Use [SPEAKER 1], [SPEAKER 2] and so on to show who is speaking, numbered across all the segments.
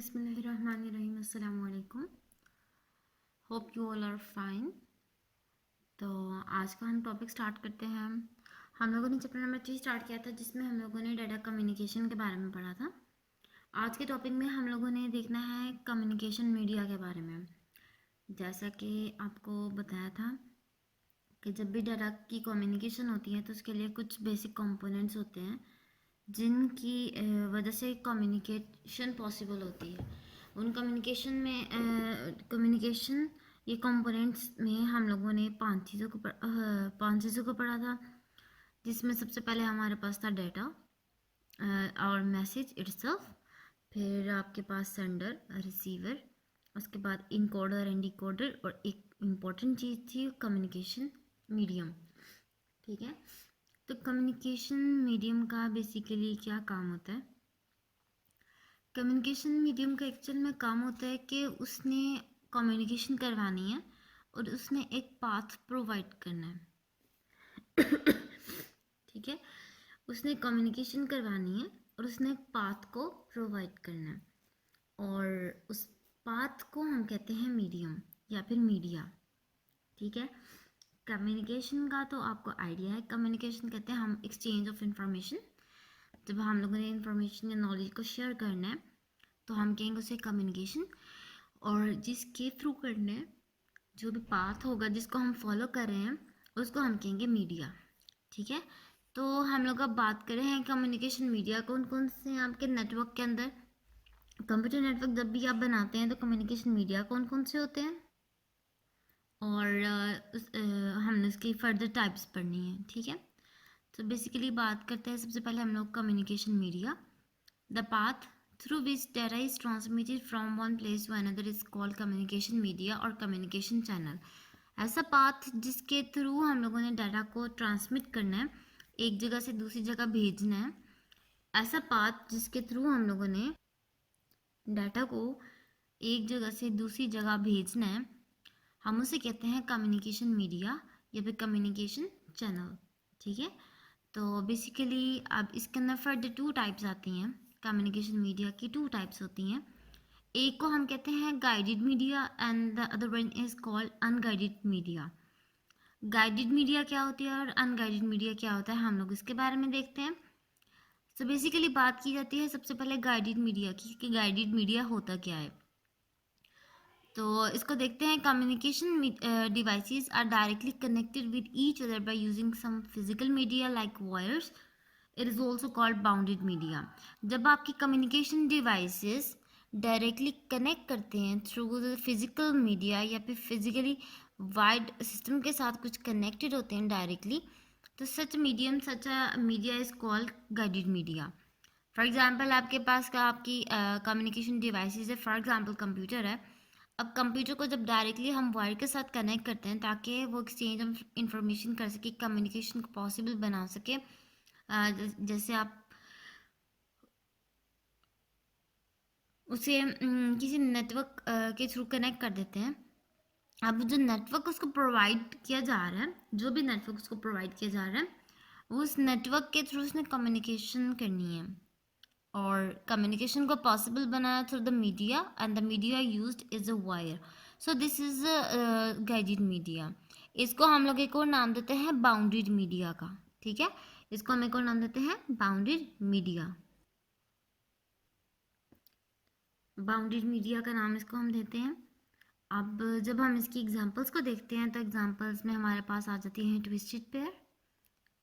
[SPEAKER 1] बिस्मिल्लाहिर्रहमानिर्रहीम। अस्सलाम वालेकुम। Hope you all are fine. तो आज का हम टॉपिक स्टार्ट करते हैं। हम लोगों ने चैप्टर नंबर 3 स्टार्ट किया था, जिसमें हम लोगों ने डाटा कम्युनिकेशन के बारे में पढ़ा था। आज के टॉपिक में हम लोगों ने देखना है कम्युनिकेशन मीडिया के बारे में। जैसा कि आपको बताया था कि जब भी डाटा की कम्युनिकेशन होती है तो उसके लिए कुछ बेसिक कंपोनेंट्स होते हैं जिनकी वजह से कम्युनिकेशन पॉसिबल होती है। उन कम्युनिकेशन ये कंपोनेंट्स में हम लोगों ने पांच चीज़ों को पढ़ा था, जिसमें सबसे पहले हमारे पास था डेटा और मैसेज इटसेल्फ, फिर आपके पास सेंडर रिसीवर, उसके बाद इनकोडर एंड डिकोडर, और एक इम्पॉर्टेंट चीज़ थी कम्युनिकेशन मीडियम। ठीक है, तो कम्युनिकेशन मीडियम का बेसिकली क्या काम होता है? कम्युनिकेशन मीडियम का एक्चुअल में काम होता है कि उसने कम्युनिकेशन करवानी है और उसने एक पाथ प्रोवाइड करना है। ठीक है, उसने कम्युनिकेशन करवानी है और उसने एक पाथ को प्रोवाइड करना है, और उस पाथ को हम कहते हैं मीडियम या फिर मीडिया। ठीक है, कम्युनिकेशन का तो आपको आइडिया है। कम्युनिकेशन कहते हैं हम एक्सचेंज ऑफ इंफॉर्मेशन। जब हम लोगों ने इंफॉर्मेशन या नॉलेज को शेयर करना है तो हम कहेंगे उसे कम्युनिकेशन, और जिसके थ्रू करना है, जो भी पाथ होगा जिसको हम फॉलो कर रहे हैं, उसको हम कहेंगे मीडिया। ठीक है, तो हम लोग अब बात कर रहे हैं कम्युनिकेशन मीडिया कौन कौन से हैं आपके नेटवर्क के अंदर। कंप्यूटर नेटवर्क जब भी आप बनाते हैं तो कम्युनिकेशन मीडिया कौन कौन से होते हैं, और हमने उसकी फर्दर टाइप्स पढ़नी है। ठीक है, तो बेसिकली बात करते हैं सबसे पहले हम लोग communication media. The path through which data is transmitted from one place to another is called communication media और communication channel। ऐसा पाथ जिसके थ्रू हम लोगों ने डाटा को ट्रांसमिट करना है, एक जगह से दूसरी जगह भेजना है, ऐसा पाथ जिसके थ्रू हम लोगों ने डाटा को एक जगह से दूसरी जगह भेजना है, हम उसे कहते हैं कम्युनिकेशन मीडिया या फिर कम्युनिकेशन चैनल। ठीक है, तो बेसिकली अब इसके अंदर फर्दर 2 टाइप्स आती हैं। कम्युनिकेशन मीडिया की 2 टाइप्स होती हैं। एक को हम कहते हैं guided media and the other one is called unguided media. Guided media क्या होती है और अनगाइडेड मीडिया क्या होता है, हम लोग इसके बारे में देखते हैं। तो बेसिकली बात की जाती है सबसे पहले गाइडेड मीडिया की, कि गाइडेड मीडिया होता क्या है। तो इसको देखते हैं। Communication devices are directly connected with each other by using some physical media like wires. It is also called bounded media. जब आपकी कम्युनिकेशन डिवाइसेस डायरेक्टली कनेक्ट करते हैं थ्रू फिजिकल मीडिया या फिर फिजिकली वाइड सिस्टम के साथ कुछ connected होते हैं डायरेक्टली, तो such media is called guided media. For example आपके पास का आपकी कम्युनिकेशन डिवाइसेस है, फॉर एग्जाम्पल कंप्यूटर है। अब कंप्यूटर को जब डायरेक्टली हम वायर के साथ कनेक्ट करते हैं ताकि वो एक्सचेंज ऑफ इंफॉर्मेशन कर सके, कम्युनिकेशन को पॉसिबल बना सके, जैसे आप उसे किसी नेटवर्क के थ्रू कनेक्ट कर देते हैं। अब जो नेटवर्क उसको प्रोवाइड किया जा रहा है, जो भी नेटवर्क उसको प्रोवाइड किया जा रहा है, उस नेटवर्क के थ्रू उसने कम्युनिकेशन करनी है, और कम्युनिकेशन को पॉसिबल बनाया through the media, and the media used is a wire. So this is guided media. इसको हम लोग एक और नाम देते हैं बाउंडेड मीडिया का। ठीक है, इसको हम एक और नाम देते हैं बाउंडेड मीडिया। बाउंडेड मीडिया का नाम इसको हम देते हैं। अब जब हम इसकी एग्जांपल्स को देखते हैं तो एग्जांपल्स में हमारे पास आ जाती हैं ट्विस्टेड पेयर,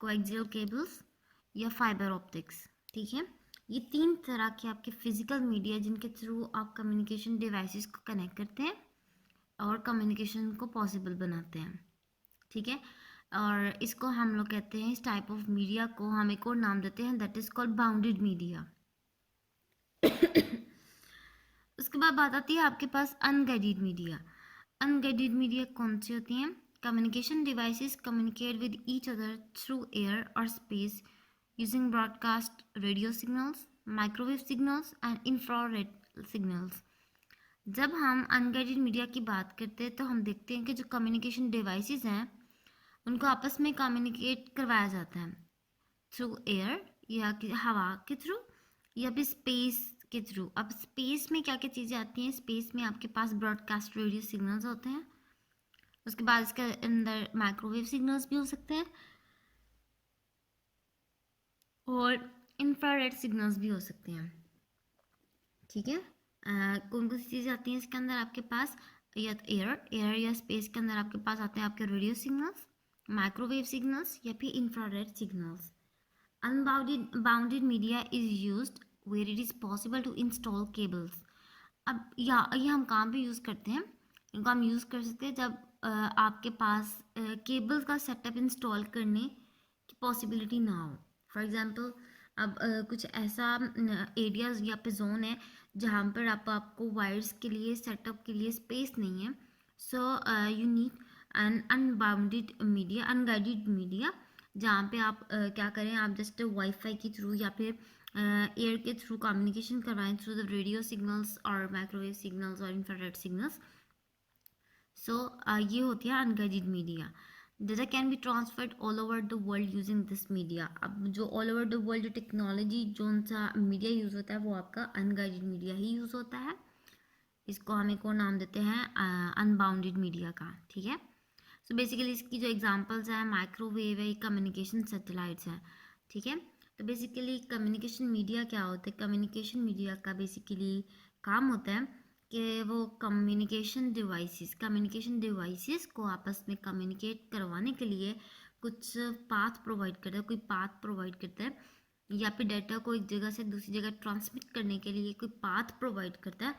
[SPEAKER 1] कोएक्सियल केबल्स या फाइबर ऑप्टिक्स। ठीक है, ये 3 तरह के आपके फिजिकल मीडिया जिनके थ्रू आप कम्युनिकेशन डिवाइसेस को कनेक्ट करते हैं और कम्युनिकेशन को पॉसिबल बनाते हैं। ठीक है, और इसको हम लोग कहते हैं, इस टाइप ऑफ मीडिया को हम एक और नाम देते हैं, that is called bounded media. उसके बाद बात आती है आपके पास अनगाइडेड मीडिया। अनगाइडेड मीडिया कौन सी होती हैं? Communication devices communicate with each other through air और space using broadcast radio signals, microwave signals and infrared signals. जब हम अनगाइडेड मीडिया की बात करते हैं तो हम देखते हैं कि जो कम्युनिकेशन डिवाइसेस हैं उनको आपस में कम्युनिकेट करवाया जाता है थ्रू एयर या हवा के थ्रू, या फिर स्पेस के थ्रू, अब स्पेस में क्या क्या चीज़ें आती हैं, स्पेस में आपके पास ब्रॉडकास्ट रेडियो सिग्नल्स होते हैं, उसके बाद इसके अंदर माइक्रोवेव सिग्नल्स भी हो सकते हैं और इंफ्रारेड सिग्नल्स भी हो सकते हैं। ठीक है, कौन कौन सी चीज़ें आती हैं इसके अंदर आपके पास, या तो एयर या स्पेस के अंदर आपके पास आते हैं आपके रेडियो सिग्नल्स, माइक्रोवेव सिग्नल्स या फिर infrared signals. Unbounded bounded media is used where it is possible to install cables. अब या ये हम कहाँ पे यूज़ करते हैं, इनको हम यूज़ कर सकते हैं जब आपके पास केबल का सेटअप इंस्टॉल करने की पॉसिबिलिटी ना हो। फॉर एग्जांपल, अब कुछ ऐसा एरियाज या पे जोन है जहाँ पर आपको वायर्स के लिए सेटअप के लिए स्पेस नहीं है, so you need an unbounded media, unguided media, जहाँ पे आप क्या करें, आप जस्ट वाईफाई के थ्रू या फिर एयर के थ्रू कम्युनिकेशन करवाएं थ्रू द रेडियो सिग्नल्स और माइक्रोवेव सिग्नल्स और इंफ्रारेड सिग्नल्स। सो ये होती है unguided media. Data can be transferred all over the world using this media. अब जो ऑल ओवर द वर्ल्ड जो टेक्नोलॉजी जो सा मीडिया यूज़ होता है वो आपका अनगाइडेड मीडिया ही यूज़ होता है। इसको हम एक और नाम देते हैं अनबाउंडेड मीडिया का। ठीक है, सो बेसिकली इसकी जो एग्जांपल्स हैं माइक्रोवेव है, कम्युनिकेशन सैटेलाइट्स हैं। ठीक है, तो बेसिकली कम्युनिकेशन मीडिया क्या होता है, कम्युनिकेशन मीडिया का बेसिकली काम होता है कि वो कम्युनिकेशन डिवाइसेस को आपस में कम्युनिकेट करवाने के लिए कुछ पाथ प्रोवाइड करता है, कोई पाथ प्रोवाइड करता है, या फिर डाटा को एक जगह से दूसरी जगह ट्रांसमिट करने के लिए कोई पाथ प्रोवाइड करता है।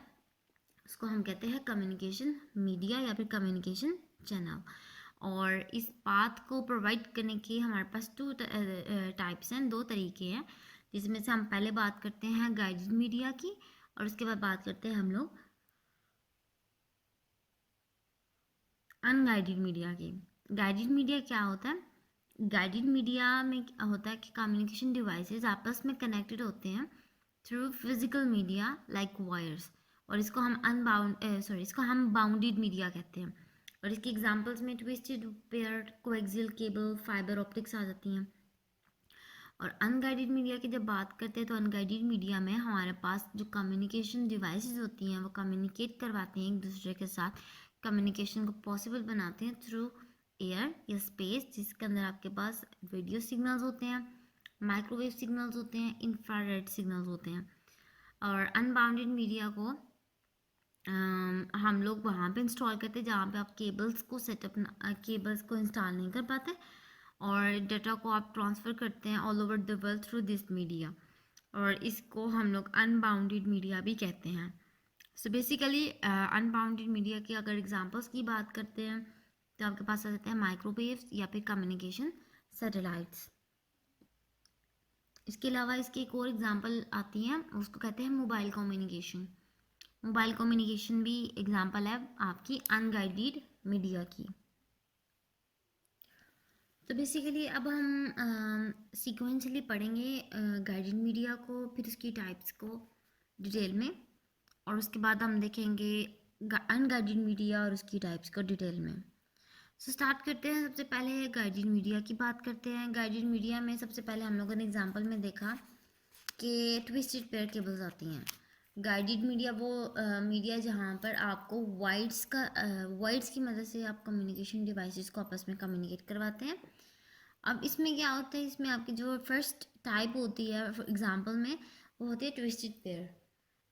[SPEAKER 1] उसको हम कहते हैं कम्युनिकेशन मीडिया या फिर कम्युनिकेशन चैनल। और इस पाथ को प्रोवाइड करने के हमारे पास टू टाइप्स हैं, दो तरीके हैं, जिसमें से हम पहले बात करते हैं गाइडेड मीडिया की और उसके बाद बात करते हैं हम लोग अनगाइडेड मीडिया की। गाइडेड मीडिया क्या होता है, गाइडेड मीडिया में होता है कि कम्युनिकेशन डिवाइसेस आपस में कनेक्टेड होते हैं through physical media like wires, और इसको हम बाउंडेड मीडिया कहते हैं। और इसके एग्जांपल्स में twisted pair, coaxial cable, fibre optics आ जाती हैं। और अनगाइडेड मीडिया की जब बात करते हैं तो अनगाइडेड मीडिया में हमारे पास जो कम्युनिकेशन डिवाइसेस होती हैं वो कम्युनिकेट करवाते हैं एक दूसरे के साथ, कम्युनिकेशन को पॉसिबल बनाते हैं थ्रू एयर या स्पेस, जिसके अंदर आपके पास रेडियो सिग्नल्स होते हैं, माइक्रोवेव सिग्नल्स होते हैं, इंफ्रारेड सिग्नल्स होते हैं। और अनबाउंडेड मीडिया को हम लोग वहाँ पे इंस्टॉल करते हैं जहाँ पे आप केबल्स को इंस्टॉल नहीं कर पाते, और डाटा को आप ट्रांसफ़र करते हैं all over the world through this media, और इसको हम लोग अनबाउंडेड मीडिया भी कहते हैं। सो बेसिकली अनबाउंडेड मीडिया की अगर एग्जांपल्स की बात करते हैं तो आपके पास आ जाते हैं माइक्रोवेव्स या फिर कम्युनिकेशन सैटेलाइट्स। इसके अलावा इसकी एक और एग्जांपल आती है, उसको कहते हैं मोबाइल कम्युनिकेशन। मोबाइल कम्युनिकेशन भी एग्जांपल है आपकी अनगाइडेड मीडिया की। तो बेसिकली अब हम सीक्वेंशली पढ़ेंगे गाइडेड मीडिया को, फिर उसकी टाइप्स को डिटेल में, और उसके बाद हम देखेंगे अनगाइडेड मीडिया और उसकी टाइप्स को डिटेल में। सो स्टार्ट करते हैं, सबसे पहले गाइडेड मीडिया की बात करते हैं। गाइडेड मीडिया में सबसे पहले हम लोगों ने एग्जांपल में देखा कि ट्विस्टेड पेयर केबल्स आती हैं। गाइडेड मीडिया वो मीडिया जहाँ पर आपको वाइड्स की मदद से आप कम्युनिकेशन डिवाइसेस को आपस में कम्युनिकेट करवाते हैं। अब इसमें क्या होता है, इसमें आपकी जो फर्स्ट टाइप होती है एग्जांपल में वो होती है ट्विस्टेड पेयर।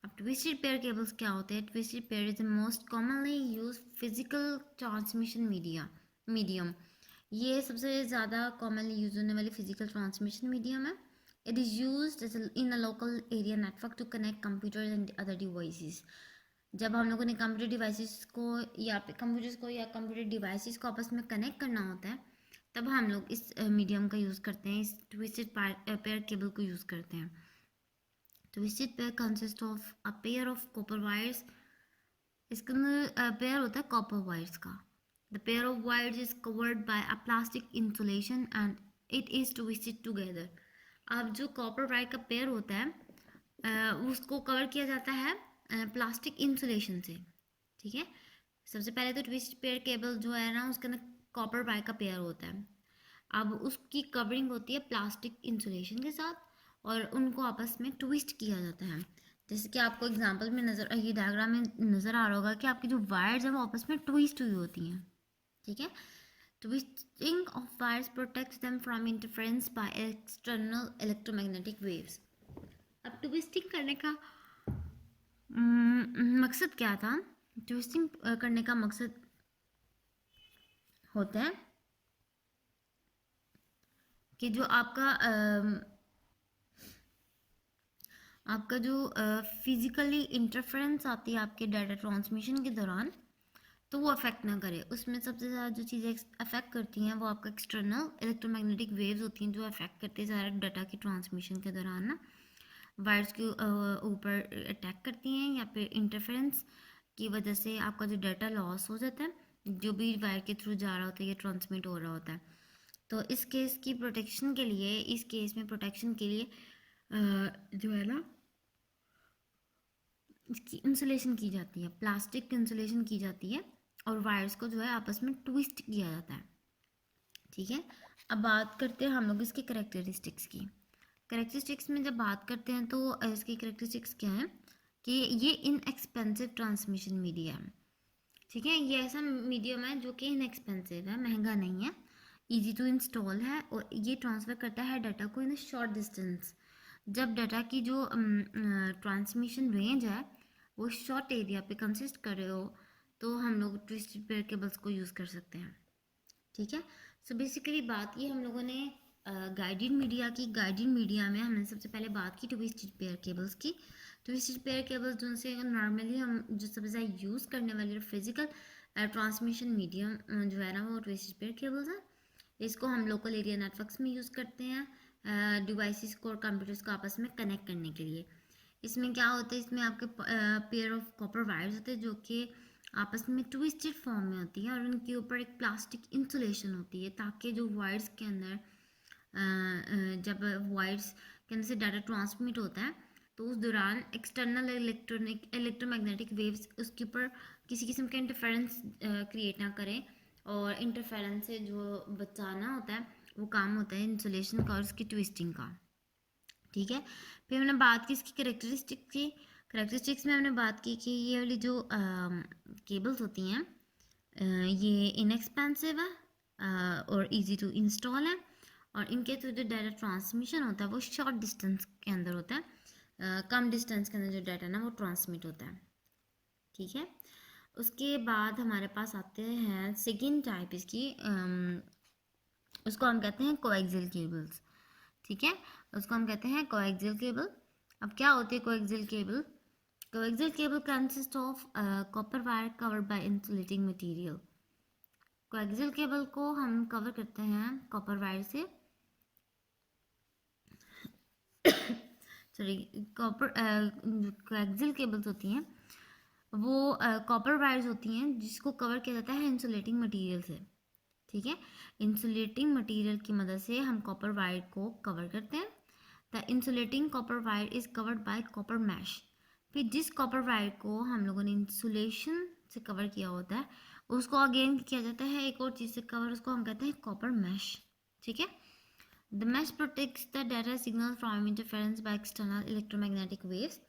[SPEAKER 1] अब ट्विस्टेड पेयर केबल्स क्या होते हैं, twisted pair is the most commonly use physical transmission medium. ये सबसे ज़्यादा कॉमनली यूज होने वाली फिजिकल ट्रांसमिशन मीडियम है। It is use in a local area network to connect computers and other devices. जब हम लोगों ने कंप्यूटर डिवाइसेस को या कंप्यूटर्स को या कंप्यूटर डिवाइसेस को आपस में कनेक्ट करना होता है, तब हम लोग इस मीडियम का यूज़ करते हैं, इस ट्विस्टेड पेयर केबल को यूज़ करते हैं। Twisted pair consist of a pair of copper wires. इसके अंदर पेयर होता है कॉपर वायर्स का। The pair of wires is covered by a plastic insulation and it is twisted together. अब जो कॉपर वायर का पेयर होता है उसको कवर किया जाता है प्लास्टिक इंसुलेशन से। ठीक है, सबसे पहले तो ट्विस्ट पेयर केबल जो है ना उसके अंदर कॉपर वायर का पेयर होता है। अब उसकी कवरिंग होती है प्लास्टिक इंसुलेशन के साथ और उनको आपस में ट्विस्ट किया जाता है। जैसे कि आपको एग्जांपल में नज़र, ये डायग्राम में नज़र आ रहा होगा कि आपकी जो वायर्स हैं वो आपस में ट्विस्ट हुई होती हैं, ठीक है। Twisting of wires protects them from interference by external electromagnetic waves. अब ट्विस्टिंग करने का मकसद क्या था? ट्विस्टिंग करने का मकसद होता है कि जो आपका जो फिजिकली इंटरफेरेंस आती है आपके डाटा ट्रांसमिशन के दौरान, तो वो अफेक्ट ना करे। उसमें सबसे ज़्यादा जो चीज़ें अफेक्ट करती हैं वो आपका एक्सटर्नल इलेक्ट्रोमैग्नेटिक वेव्स होती हैं, जो अफेक्ट करती है सारा डाटा की ट्रांसमिशन के दौरान ना वायर्स के ऊपर अटैक करती हैं, या फिर इंटरफेरेंस की वजह से आपका जो डाटा लॉस हो जाता है, जो भी वायर के थ्रू जा रहा होता है या ट्रांसमिट हो रहा होता है। तो इस केस की प्रोटेक्शन के लिए, इस केस में प्रोटेक्शन के लिए जो है ना, इसकी इंसुलेशन की जाती है, प्लास्टिक की इंसुलेशन की जाती है, और वायर्स को जो है आपस में ट्विस्ट किया जाता है, ठीक है। अब बात करते हैं हम लोग इसकी करेक्टरिस्टिक्स की। करेक्टरिस्टिक्स में जब बात करते हैं तो इसकी करेक्टरिस्टिक्स क्या है कि ये इनएक्सपेंसिव ट्रांसमिशन मीडिया है, ठीक है। ये ऐसा मीडियम है जो कि इनएक्सपेंसिव है, महंगा नहीं है, इजी टू इंस्टॉल है, और ये ट्रांसफ़र करता है डाटा को इन शॉर्ट डिस्टेंस। जब डाटा की जो ट्रांसमिशन रेंज है वो शॉर्ट एरिया पे कंसिस्ट कर रहे हो, तो हम लोग ट्विस्टेड पेयर केबल्स को यूज़ कर सकते हैं, ठीक है। सो बेसिकली बात की हम लोगों ने गाइडेड मीडिया की। गाइडेड मीडिया में हमने सबसे पहले बात की ट्विस्टेड पेयर केबल्स की। ट्विस्टेड पेयर केबल्स जो से नॉर्मली हम जो सबसे ज़्यादा यूज़ करने वाले फिजिकल ट्रांसमिशन मीडियम जो है ना, वो ट्विस्टेड पेयर केबल्स हैं। इसको हम लोकल एरिया नेटवर्क्स में यूज़ करते हैं डिवाइसेस को और कंप्यूटर्स को आपस में कनेक्ट करने के लिए। इसमें क्या होता है, इसमें आपके पेयर ऑफ कॉपर वायर्स होते हैं जो कि आपस में ट्विस्टेड फॉर्म में होती है, और उनके ऊपर एक प्लास्टिक इंसुलेशन होती है, ताकि जो वायर्स के अंदर जब वायर्स के अंदर से डाटा ट्रांसमिट होता है तो उस दौरान एक्सटर्नल इलेक्ट्रोमैग्नेटिक वेव्स उसके ऊपर किसी किस्म का इंटरफेरेंस क्रिएट ना करें, और इंटरफेरेंस से जो बचाना होता है वो काम होता है इंसुलेशन का और उसकी ट्विस्टिंग का, ठीक है। फिर हमने बात की इसकी करेक्टरिस्टिक्स की। करेक्टरिस्टिक्स में हमने बात की कि ये वाली जो केबल्स होती हैं ये इनएक्सपेंसिव है और इजी टू इंस्टॉल है, और इनके थ्रू जो डाटा ट्रांसमिशन होता है वो शॉर्ट डिस्टेंस के अंदर होता है, कम डिस्टेंस के अंदर जो डाटा ना वो ट्रांसमिट होता है, ठीक है। उसके बाद हमारे पास आते हैं सेकेंड टाइप इसकी, उसको हम कहते हैं कोएक्सियल केबल्स, ठीक है। उसको हम कहते हैं कोएक्सियल केबल। अब क्या होती है coaxial cable? Coaxial cable consist of copper wire covered by insulating material. Coaxial cable को हम कवर करते हैं कॉपर वायर से, सॉरी, कॉपर कोएक्सियल केबल्स होती हैं वो कॉपर वायर्स होती हैं जिसको कवर किया जाता है इंसुलेटिंग मटेरियल से, ठीक है। इंसुलेटिंग मटेरियल की मदद से हम कॉपर वायर को कवर करते हैं। The insulating copper wire is covered by copper mesh. फिर जिस कॉपर वायर को हम लोगों ने इंसुलेशन से कवर किया होता है उसको अगेन किया जाता है एक और चीज़ से कवर, उसको हम कहते हैं कॉपर मैश, ठीक है। The mash protects the data signal from interference by external electromagnetic waves.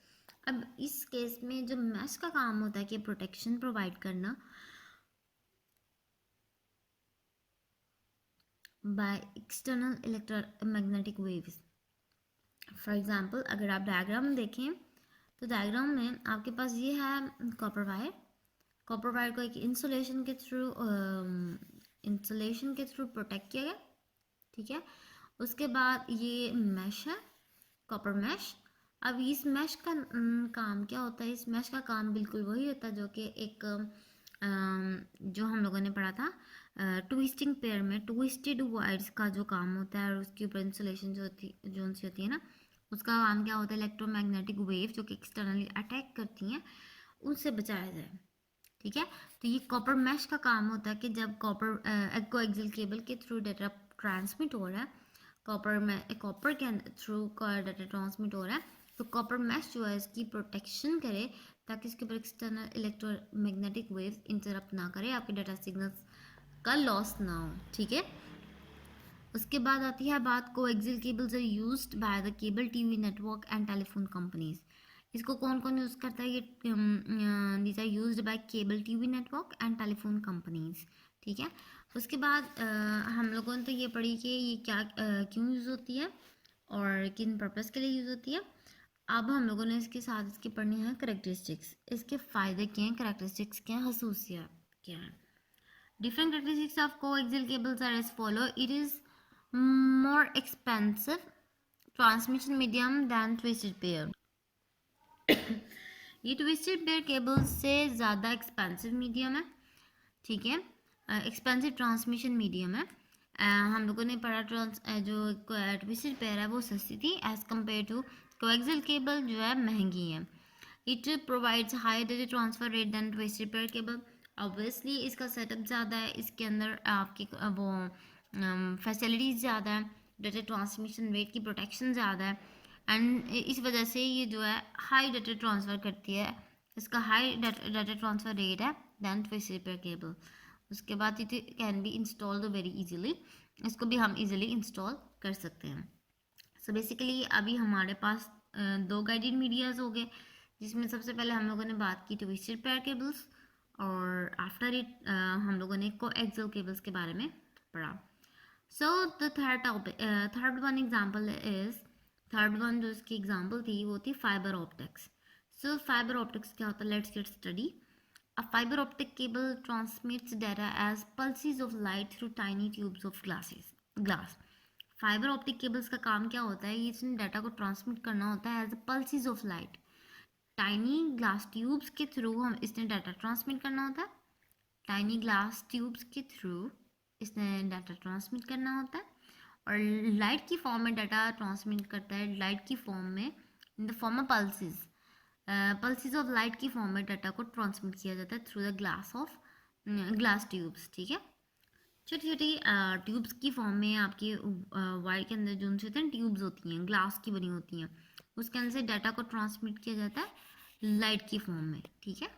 [SPEAKER 1] अब इस केस में जो मैश का काम होता है कि प्रोटेक्शन प्रोवाइड करना by external electromagnetic waves. For example अगर आप डायग्राम देखें तो डायग्राम में आपके पास ये है कॉपर वायर। कॉपर वायर को एक इंसुलेशन के थ्रू प्रोटेक्ट किया गया, ठीक है। उसके बाद ये मैश है, कॉपर मैश। अब इस मैश का काम क्या होता है? इस मैश का काम बिल्कुल वही होता है जो कि एक जो हम लोगों ने पढ़ा था ट्विस्टिंग पेयर में, ट्विस्टेड वायर्स का जो काम होता है, और उसके ऊपर इंसुलेशन जो सी होती है ना, उसका काम क्या होता है? इलेक्ट्रोमैग्नेटिक वेव जो कि एक्सटर्नली अटैक करती हैं उनसे बचाया जाए, ठीक है। तो ये कॉपर मैश का काम होता है कि जब कोएक्सियल केबल के थ्रू डाटा ट्रांसमिट हो रहा है, कॉपर के थ्रू डाटा ट्रांसमिट हो रहा है, तो कॉपर मैश जो है इसकी प्रोटेक्शन करे ताकि इसके ऊपर एक्सटर्नल इलेक्ट्रोमैग्नेटिक वेव्स इंटरप्ट ना करे, आपके डाटा सिग्नल्स का लॉस ना हो, ठीक है। उसके बाद आती है बात coaxial cables are used by the cable TV network and telephone companies. इसको कौन कौन यूज़ करता है? ये these are used by cable TV network and telephone companies, ठीक है। उसके बाद हम लोगों ने तो ये पढ़ी कि ये क्या क्यों यूज़ होती है और किन पर्पस के लिए यूज़ होती है। अब हम लोगों ने इसके साथ इसके पढ़ने हैं करेक्टरिस्टिक्स, इसके फ़ायदे क्या हैं, करेक्टरिस्टिक्स क्या हैं, खसूसियात क्या हैं। Different characteristics of coaxial cables are as follow. It is more expensive transmission medium than twisted pair. ये ट्विस्टेड पेयर केबल्स से ज़्यादा एक्सपेंसिव मीडियम है, ठीक है, एक्सपेंसिव ट्रांसमिशन मीडियम है। हम लोगों ने पढ़ा जो ट्विस्टेड पेयर है वो सस्ती थी as compare to coaxial cable जो है महंगी है। It provides high data transfer rate than twisted pair cable. Obviously इसका सेटअप ज़्यादा है, इसके अंदर आपकी वो फैसिलिटीज़ ज़्यादा है, डेटा ट्रांसमिशन रेट की प्रोटेक्शन ज़्यादा है एंड इस वजह से ये जो है हाई डेटा ट्रांसफ़र करती है, इसका हाई डेटा ट्रांसफ़र रेट है दैन ट्विस्टेड पेयर केबल। उसके बाद it can be installed very easily, इसको भी हम इजीली इंस्टॉल कर सकते हैं। सो बेसिकली अभी हमारे पास दो गाइडेड मीडियाज़ हो गए, जिसमें सबसे पहले हम लोगों ने बात की ट्विस्टेड पेयर केबल्स और आफ्टर इट हम लोगों ने कोएक्सियल केबल्स के बारे में पढ़ा। So the third one example is, third one जो इसकी एग्जाम्पल थी वो थी फाइबर ऑप्टिक्स। सो फाइबर ऑप्टिक्स क्या होता है, let's get study. A fiber optic cable transmits data as pulses of light through tiny tubes of glass. Fibre optic cables का काम क्या होता है, ये इसने डाटा को ट्रांसमिट करना होता है as pulses of light, tiny glass tubes के थ्रू हम इसने डाटा ट्रांसमिट करना होता है, टाइनी ग्लास ट्यूब्स के थ्रू इसने डाटा ट्रांसमिट करना होता है और लाइट की फॉर्म में डाटा ट्रांसमिट करता है, लाइट की फॉर्म में in the form of pulses, pulses of light की फॉर्म में डाटा को ट्रांसमिट किया जाता है थ्रू द ग्लास ट्यूब्स, ठीक है। छोटी छोटी ट्यूब्स की फॉर्म में आपकी वायर के अंदर जो उनसे होते हैं ट्यूब्स होती हैं, ग्लास की बनी होती हैं, उसके अंदर से डाटा को ट्रांसमिट किया जाता है लाइट की फॉर्म में, ठीक है।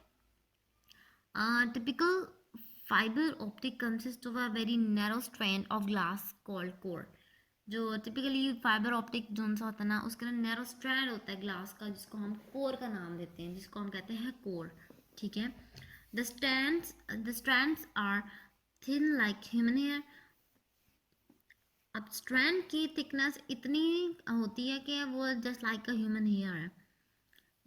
[SPEAKER 1] Typical fibre optic consist of a very narrow strand of glass called core. जो टिपिकली फाइबर ऑप्टिक जो सा होता है ना, उसके अंदर नैरो स्ट्रैंड होता है ग्लास का, जिसको हम कोर का नाम देते हैं, जिसको हम कहते हैं कोर, ठीक है। The strands are thin like human hair. अब स्ट्रैंड की थिकनेस इतनी होती है कि वो just like a human hair है।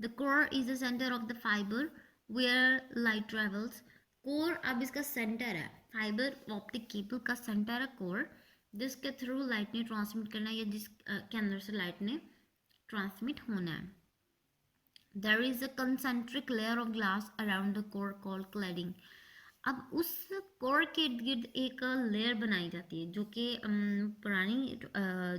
[SPEAKER 1] The core is the centre of the fibre where light travels. Core अब इसका सेंटर है, फाइबर ऑप्टिक केबल का सेंटर है कोर, जिसके थ्रू लाइट ने ट्रांसमिट करना है या जिसके अंदर से लाइट ने ट्रांसमिट होना है। There is a concentric layer of glass around the core called cladding. अब उस कोर के इर्द गिर्द एक लेयर बनाई जाती है, जो कि पुरानी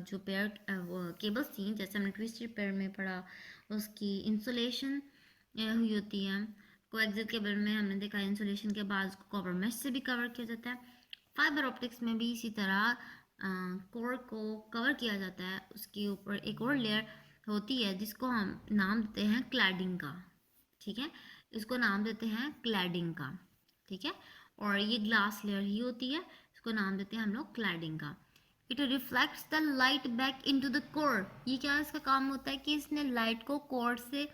[SPEAKER 1] जो पेयर केबल्स थी, जैसे हमने ट्विस्टेड पेयर में पढ़ा, उसकी इंसुलेशन हुई होती है। कोएक्सियल केबल में हमने देखा इंसुलेशन के बाद उसको कॉपर मेश से भी कवर किया जाता है। फाइबर ऑप्टिक्स में भी इसी तरह कोर को कवर किया जाता है, उसके ऊपर एक और लेयर होती है जिसको हम नाम देते हैं क्लैडिंग का, ठीक है, इसको नाम देते हैं क्लैडिंग का, ठीक है। और ये ग्लास लेयर ही होती है, इसको नाम देते हैं हम लोग क्लैडिंग का। It reflects the light back into the core. ये क्या इसका काम होता है कि इसने लाइट को कोर से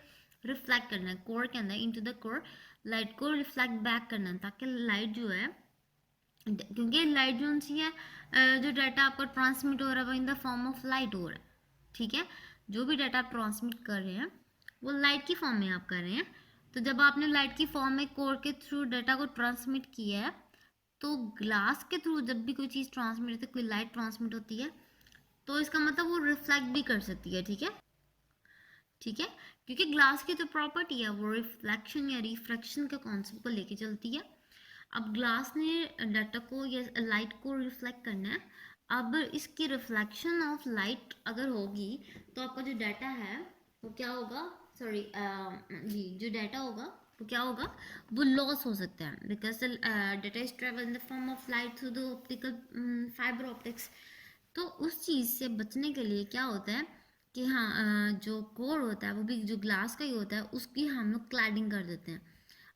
[SPEAKER 1] रिफ्लेक्ट करना है, कोर के अंदर इनटू द कोर लाइट को रिफ्लेक्ट बैक करना है, ताकि लाइट जो है, क्योंकि लाइट जो सी है जो डाटा आपको ट्रांसमिट हो रहा है वो in the form of light हो रहा है, ठीक है। जो भी डाटा आप ट्रांसमिट कर रहे हैं वो लाइट की फॉर्म में आप कर रहे हैं। तो जब आपने लाइट की फॉर्म में कोर के थ्रू डाटा को ट्रांसमिट किया है, तो ग्लास के थ्रू जब भी कोई चीज़ ट्रांसमिट होती है, कोई लाइट ट्रांसमिट होती है, तो इसका मतलब वो रिफ्लेक्ट भी कर सकती है, ठीक है, ठीक है। क्योंकि ग्लास की जो प्रॉपर्टी है वो रिफ्लेक्शन या रिफ्रैक्शन के कॉन्सेप्ट को लेके चलती है। अब ग्लास ने डाटा को या लाइट को रिफ्लेक्ट करना है। अब इसकी रिफ्लेक्शन ऑफ लाइट अगर होगी तो आपका जो डाटा है वो क्या होगा, सॉरी जी, जो डाटा होगा वो क्या होगा, वो लॉस हो सकता है, because data is travel in the form of light through the optical fibre optics. तो उस चीज़ से बचने के लिए क्या होता है कि हाँ, जो कोर होता है वो भी जो ग्लास का ही होता है, उसकी हम लोग क्लैडिंग कर देते हैं।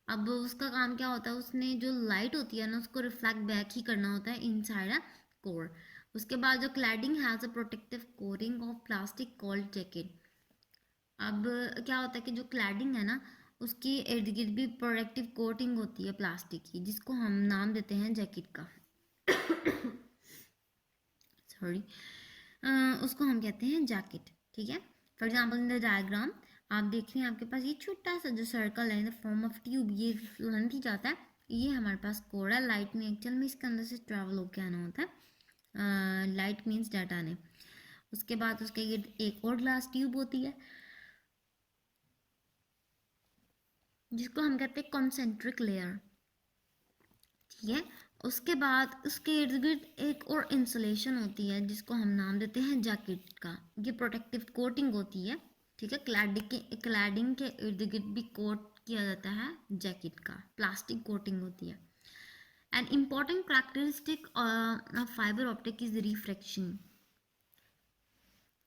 [SPEAKER 1] अब उसका काम क्या होता है, उसने जो लाइट होती है ना उसको रिफ्लेक्ट बैक ही करना होता है इनसाइड अ कोर। उसके बाद जो cladding has a protective coating of plastic called jacket. अब क्या होता है कि जो क्लैडिंग है ना, उसकी इर्द गिर्द भी प्रोटेक्टिव कोटिंग होती है प्लास्टिक की, जिसको हम नाम देते हैं जैकेट का। सॉरी, उसको हम कहते हैं जैकेट। ठीक है, for example in the diagram आप देख रहे हैं, आपके पास ये छोटा सा जो सर्कल है in the form of tube, ये लेंथ ही जाता है, ये हमारे पास कोड है। लाइट में एक्चुअल में इसके अंदर से ट्रैवल होकर आना होता है, लाइट मीन्स डाटा ने। उसके बाद उसके एक और ग्लास ट्यूब होती है जिसको हम कहते हैं कॉन्सेंट्रिक लेयर। ठीक है, उसके बाद उसके इर्द गिर्द एक और इंसुलेशन होती है जिसको हम नाम देते हैं जैकेट का। ये प्रोटेक्टिव कोटिंग होती है। ठीक है, क्लैडिंग के इर्द गिर्द भी कोट किया जाता है जैकेट का, प्लास्टिक कोटिंग होती है। An important characteristic of fibre optic is refraction.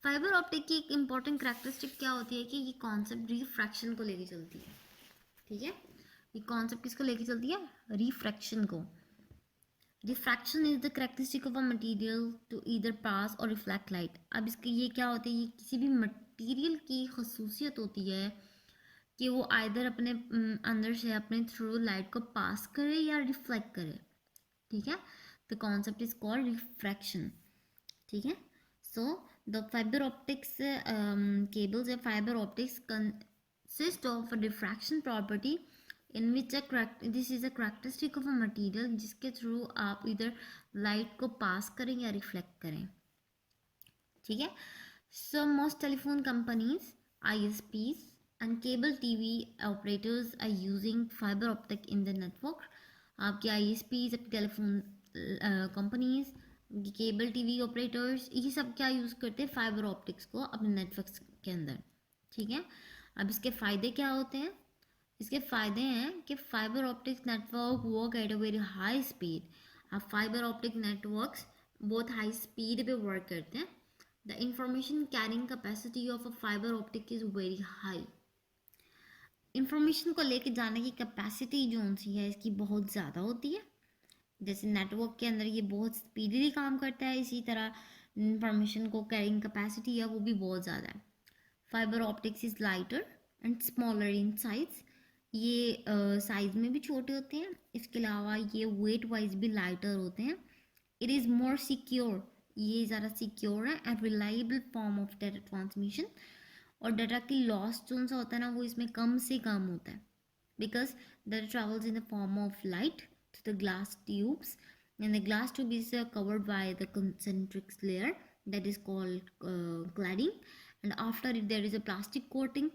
[SPEAKER 1] Fibre optic की एक इम्पॉर्टेंट कैरेक्टरिस्टिक क्या होती है कि ये कॉन्सेप्ट रिफ्रैक्शन को लेके चलती है। ठीक है, ये कॉन्सेप्ट किसको लेके चलती है? रिफ्रैक्शन को। Refraction is the characteristic of a material to either pass और रिफ्लेक्ट लाइट। अब इसके ये क्या होते हैं, ये किसी भी मटेरियल की खसूसियत होती है कि वो आइदर अपने अंदर से अपने थ्रू लाइट को पास करे या रिफ्लेक्ट करे। ठीक है, the concept is called refraction. ठीक है, so the fibre optics cables या fibre optics consist of a diffraction property in which this is a characteristic of a material जिसके थ्रू आप इधर लाइट को पास करें या रिफ्लेक्ट करें। ठीक है, so most telephone companies, ISPs and cable TV operators are using fiber optic in the network. आपके ISPs, telephone companies, cable TV operators, ये सब क्या यूज़ करते हैं? फाइबर ऑप्टिक्स को अपने नेटवर्क्स के अंदर। ठीक है, अब इसके फ़ायदे क्या होते हैं? इसके फ़ायदे हैं कि fibre optics network work at a very high speed. अब फाइबर ऑप्टिक नेटवर्क्स बहुत हाई स्पीड पे वर्क करते हैं। The information carrying capacity of a fibre optic is very high. Information को लेके जाने की कैपेसिटी जो सी है इसकी बहुत ज़्यादा होती है। जैसे नेटवर्क के अंदर ये बहुत स्पीडली काम करता है, इसी तरह इंफॉर्मेशन को कैरिंग कैपेसिटी है वो भी बहुत ज़्यादा है। Fibre optics is lighter and smaller in size. ये साइज में भी छोटे होते हैं, इसके अलावा ये वेट वाइज भी लाइटर होते हैं। इट इज़ मोर सिक्योर, ये ज़्यादा सिक्योर है। And reliable form of data transmission, और डाटा की लॉस जो सा होता है ना वो इसमें कम से कम होता है, because data travels in the form of light to the glass tubes, and the glass tube is covered by the concentric layer that is called cladding, and after it there is a plastic coating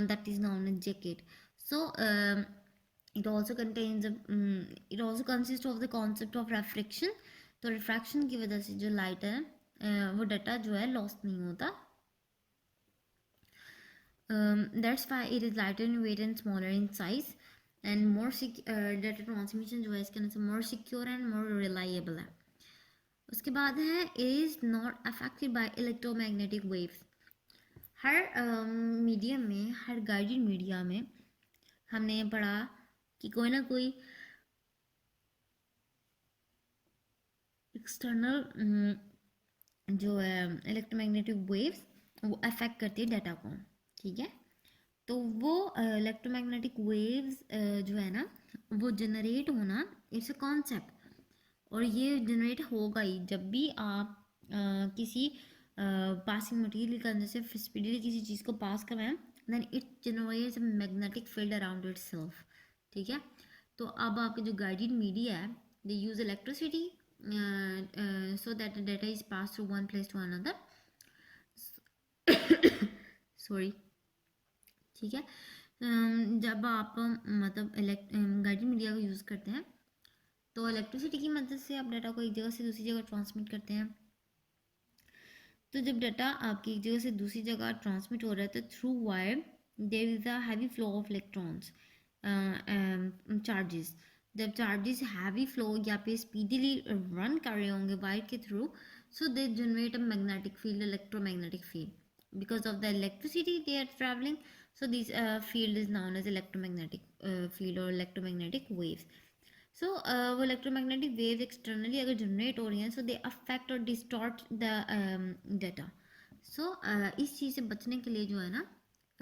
[SPEAKER 1] that is known as jacket. So it also contains it also consists of the concept of refraction. तो refraction की वजह से जो light है वो data जो है loss नहीं होता। That's why it is lighter in weight and smaller in size, and more data transmission जो है इसके अंदर से more secure and more reliable है। उसके बाद है is not affected by electromagnetic waves। Her medium में, हर गाइडेड मीडिया में हमने ये पढ़ा कि कोई ना कोई एक्सटर्नल जो है इलेक्ट्रोमैग्नेटिक वेव्स वो अफेक्ट करती है डाटा को। ठीक है, तो वो इलेक्ट्रोमैग्नेटिक वेव्स जो है ना वो जनरेट होना इट्स अ कॉन्सेप्ट, और ये जनरेट होगा ही जब भी आप किसी पासिंग मटेरियल के अंदर से स्पीडली किसी चीज़ को पास करवाएं, then it generates a magnetic field around itself. ठीक है, तो अब आपके जो गाइडेड मीडिया है they use electricity so that the data is pass through one place to another. Sorry. ठीक है, जब आप मतलब गाइडेड मीडिया को यूज़ करते हैं तो इलेक्ट्रिसिटी की मदद से आप डाटा को एक जगह से दूसरी जगह ट्रांसमिट करते हैं। तो जब डाटा आपकी एक जगह से दूसरी जगह ट्रांसमिट हो रहा है तो through wire there is a heavy flow of electrons charges. जब चार्जेस हैवी फ्लो या फिर स्पीडीली रन कर रहे होंगे वायर के through, so they generate a magnetic field, electromagnetic field because of the electricity they are travelling. So this field is known as electromagnetic field or electromagnetic waves. So वो electromagnetic waves externally अगर generate हो रही हैं so they affect or distort the data. So इस चीज़ से बचने के लिए जो है ना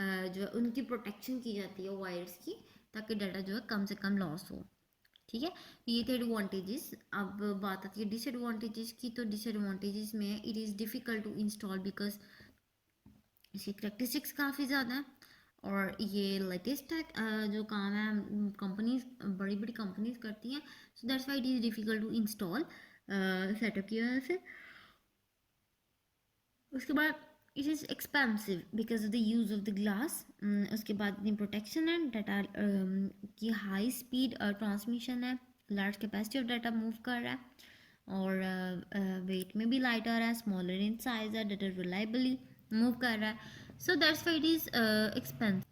[SPEAKER 1] जो है उनकी प्रोटेक्शन की जाती है वायर्स की, ताकि डाटा जो है कम से कम लॉस हो। ठीक है, ये थे एडवांटेजेस। अब बात आती है डिसएडवांटेजेस की। तो डिसएडवांटेजेस में it is difficult to install because इसकी करेक्टरिस्टिक्स काफ़ी ज़्यादा है, और ये लेटेस्ट है जो काम है कंपनीज, बड़ी बड़ी कंपनीज करती हैं। So that's why it is difficult to install setup की वजह से। उसके बाद it is expensive because of the use of the glass. उसके बाद इतनी प्रोटेक्शन है, डाटा की हाई स्पीड ट्रांसमिशन है, large capacity of data move कर रहा है, और वेट में भी लाइटर है, स्मॉलर इन साइज है, डाटा रिलायबली मूव कर रहा है। So that's why it is expensive.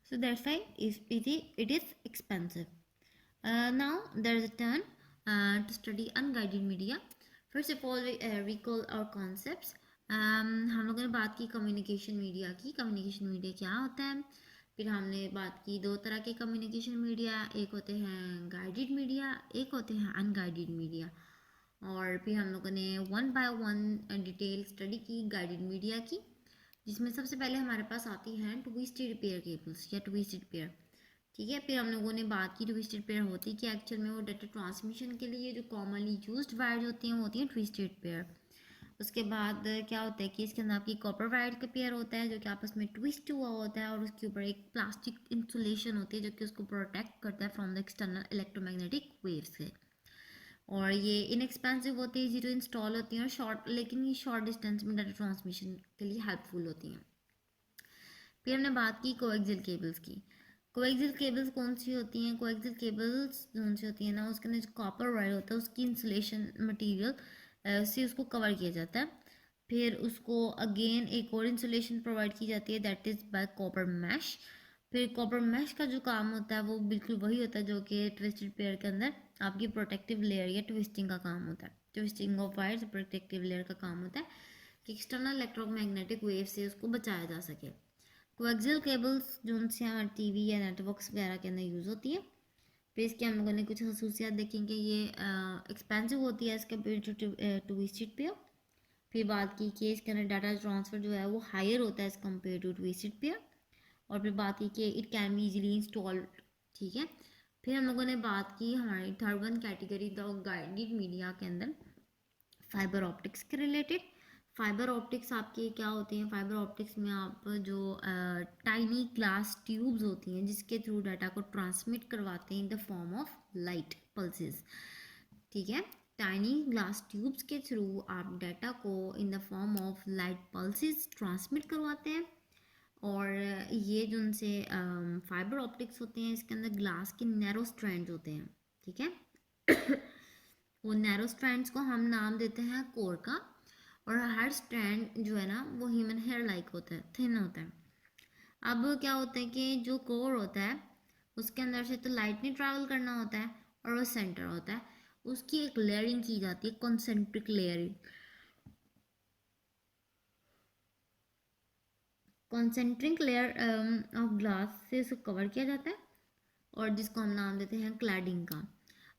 [SPEAKER 1] So that's why it is expensive. Now there is a turn to study unguided media. First of all, we recall our concepts. हम लोगों ने बात की communication media की। Communication media क्या होता है? फिर हमने बात की दो तरह के कम्युनिकेशन मीडिया, एक होते हैं गाइडेड मीडिया, एक होते हैं अनगाइडेड मीडिया। और फिर हम लोगों ने one by one detail study की गाइडेड मीडिया की, जिसमें सबसे पहले हमारे पास आती हैं ट्विस्टेड पेयर केबल्स या ट्विस्टेड पेयर। ठीक है, फिर हम लोगों ने बात की ट्विस्टेड पेयर होती है कि एक्चुअल में वो डाटा ट्रांसमिशन के लिए जो कॉमनली यूज्ड वायर्स होती हैं वो होती हैं ट्विस्टेड पेयर। उसके बाद क्या होता है कि इसके अंदर आपकी कॉपर वायर का पेयर होता है जो कि आपस में ट्विस्ट हुआ होता है, और उसके ऊपर एक प्लास्टिक इंसुलेशन होती है जो कि उसको प्रोटेक्ट करता है from the external electromagnetic waves से। और ये इनएक्सपेंसिव होती है, इजी टू इंस्टॉल होती हैं, और शॉर्ट, लेकिन ये शॉर्ट डिस्टेंस में डाटा ट्रांसमिशन के लिए हेल्पफुल होती हैं। फिर हमने बात की कोएक्सियल केबल्स की। कोएक्सियल केबल्स कौन सी होती हैं? कोएक्सियल केबल्स कौन सी होती है ना, उसके अंदर जो कॉपर वायर होता है उसकी इंसुलेशन मटेरियल से उसको कवर किया जाता है। फिर उसको अगेन एक और इंसुलेशन प्रोवाइड की जाती है, that is by copper mesh. फिर कॉपर मैश का जो काम होता है वो बिल्कुल वही होता है जो कि ट्विस्टेड पेयर के अंदर आपकी प्रोटेक्टिव लेयर या ट्विस्टिंग का काम होता है। Twisting of wires protective layer का काम होता है कि एक्सटर्नल इलेक्ट्रोमैग्नेटिक वेव से उसको बचाया जा सके। कोएक्सियल केबल्स जो उनसे हमारे टीवी या नेटवर्क्स वगैरह के अंदर यूज़ होती है। फिर इसके हम लोगों ने कुछ खसूसियात देखेंगे, ये एक्सपेंसिव होती है as compare to twisted pair. फिर बात की कि इसके अंदर डाटा ट्रांसफ़र जो है वो हायर होता है as compare to twisted pair. और फिर बात की कि it can be easily installed. ठीक है, फिर हम लोगों ने बात की हमारी third one category the guided media के अंदर फाइबर ऑप्टिक्स के रिलेटेड। फाइबर ऑप्टिक्स आपके क्या होते हैं? फाइबर ऑप्टिक्स में आप जो टाइनी ग्लास ट्यूब्स होती हैं जिसके थ्रू डाटा को ट्रांसमिट करवाते हैं in the form of light pulses. ठीक है, टाइनी ग्लास ट्यूब्स के थ्रू आप डाटा को in the form of light pulses transmit करवाते हैं। और ये जो उनसे फाइबर ऑप्टिक्स होते हैं इसके अंदर ग्लास के नैरो स्ट्रैंड्स होते हैं। ठीक है वो नैरो स्ट्रैंड्स को हम नाम देते हैं कोर का, और हर स्ट्रैंड जो है ना वो ह्यूमन हेयर लाइक होता है, थिन होता है। अब क्या होता है कि जो कोर होता है उसके अंदर से तो लाइट नहीं ट्रैवल करना होता है, और वो सेंटर होता है, उसकी एक लेयरिंग की जाती है, concentric layering. Concentric layer of glass से इसको कवर किया जाता है, और जिसको हम नाम देते हैं क्लैडिंग का।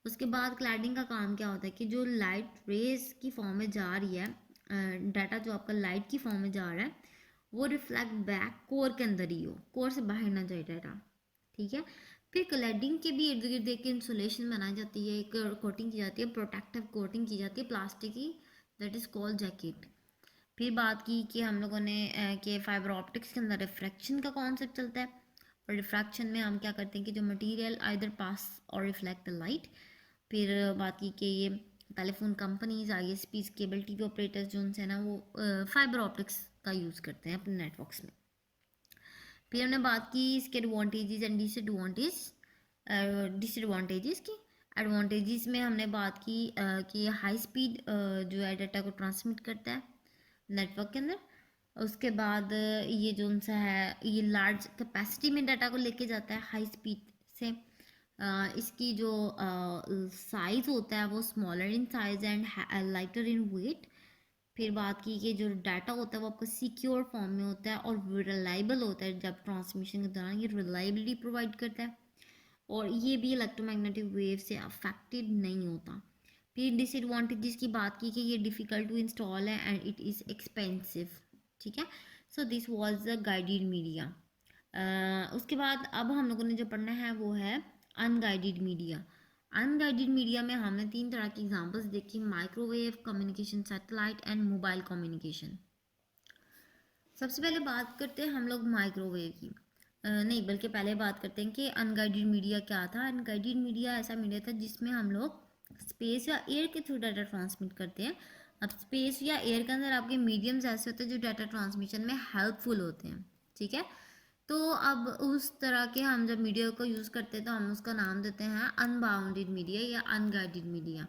[SPEAKER 1] उसके बाद क्लैडिंग का काम क्या होता है कि जो लाइट रेज की फॉर्म में जा रही है, डाटा जो आपका लाइट की फॉर्म में जा रहा है वो रिफ्लेक्ट बैक कोर के अंदर ही हो, कोर से बाहर ना जाए डाटा। ठीक है, फिर क्लैडिंग के भी इर्द गिर्द एक इंसुलेशन बनाई जाती है, एक कोटिंग की जाती है, प्रोटेक्टिव कोटिंग की जाती है प्लास्टिक की, दैट इज़ कॉल्ड जैकेट। फिर बात की कि हम लोगों ने कि फाइबर ऑप्टिक्स के अंदर रिफ्रैक्शन का कॉन्सेप्ट चलता है, और रिफ्रैक्शन में हम क्या करते हैं कि जो मटेरियल आइदर पास और रिफ्लेक्ट द लाइट। फिर बात की कि ये telephone companies, ISPs, cable TV operators जो उनसे ना वो फाइबर ऑप्टिक्स का यूज़ करते हैं अपने नेटवर्क्स में। फिर हमने बात की इसके एडवांटेजेस एंड डिसएडवांटेजेस की। एडवांटेजेस में हमने बात की कि हाई स्पीड जो है डाटा को ट्रांसमिट करता है नेटवर्क के अंदर। उसके बाद ये जो उनसा है ये लार्ज कैपेसिटी में डाटा को लेके जाता है हाई स्पीड से। इसकी जो साइज़ होता है वो smaller in size and lighter in weight. फिर बात की कि जो डाटा होता है वो आपका सिक्योर फॉर्म में होता है और रिलायबल होता है, जब ट्रांसमिशन के दौरान ये रिलायबिलिटी प्रोवाइड करता है, और ये भी इलेक्ट्रोमैग्नेटिक वेव से अफेक्टेड नहीं होता। फिर डिसएडवांटेजेस की बात की कि ये डिफ़िकल्ट टू इंस्टॉल है एंड इट इज़ एक्सपेंसिव। ठीक है, so this was the guided media. उसके बाद अब हम लोगों ने जो पढ़ना है वो है अनगाइडेड मीडिया। अनगाइडेड मीडिया में हमने 3 तरह की एग्जांपल्स देखी, microwave, communication satellite and mobile communication. सबसे पहले बात करते हैं हम लोग माइक्रोवेव की। नहीं, बल्कि पहले बात करते हैं कि अनगाइडेड मीडिया क्या था। अनगाइडेड मीडिया ऐसा मीडिया था जिसमें हम लोग स्पेस या एयर के थ्रू डाटा ट्रांसमिट करते हैं। अब स्पेस या एयर के अंदर आपके मीडियम्स ऐसे होते हैं जो डाटा ट्रांसमिशन में हेल्पफुल होते हैं, ठीक है। तो अब उस तरह के हम जब मीडिया को यूज़ करते हैं तो हम उसका नाम देते हैं अनबाउंडेड मीडिया या अनगाइडेड मीडिया।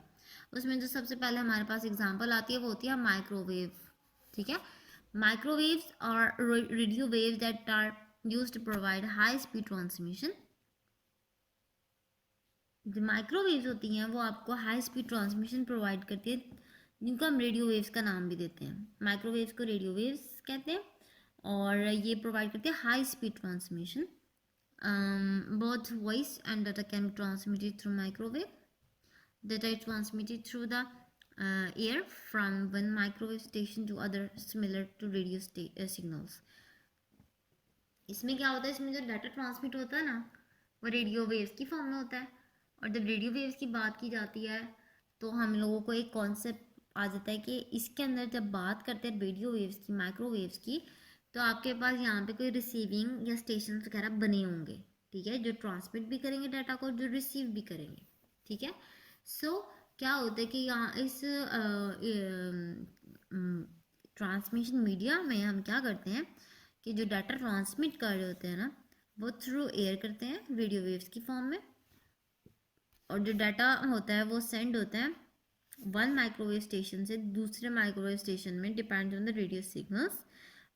[SPEAKER 1] उसमें जो सबसे पहले हमारे पास एग्जांपल आती है वो होती है माइक्रोवेव, ठीक है। Microwaves are radio waves that are used to provide high speed transmission. जो माइक्रोवेव्स होती हैं वो आपको हाई स्पीड ट्रांसमिशन प्रोवाइड करती है, जिनको हम रेडियो वेव्स का नाम भी देते हैं। माइक्रोवेव्स को रेडियो वेव्स कहते हैं और ये प्रोवाइड करते हैं high speed transmission. Both voice and data can be transmitted through microwave. Data is transmitted through the air from one microwave station to other similar to radio signals. इसमें क्या होता है, इसमें जो डाटा ट्रांसमिट होता है ना वो रेडियो वेव्स की फॉर्म में होता है। और जब रेडियो वेव्स की बात की जाती है तो हम लोगों को एक कॉन्सेप्ट आ जाता है कि इसके अंदर जब बात करते हैं रेडियो वेव्स की, माइक्रोवेव्स की, तो आपके पास यहाँ पे कोई रिसीविंग या स्टेशन वगैरह बने होंगे, ठीक है, जो ट्रांसमिट भी करेंगे डाटा को, जो रिसीव भी करेंगे, ठीक है। सो क्या होता है कि यहाँ इस ट्रांसमिशन मीडिया में हम क्या करते हैं कि जो डाटा ट्रांसमिट कर रहे होते हैं ना वो थ्रू एयर करते हैं रेडियो वेव्स की फॉर्म में, और जो डाटा होता है वो सेंड होता है वन माइक्रोवेव स्टेशन से दूसरे माइक्रोवेव स्टेशन में, depend on the radio signals,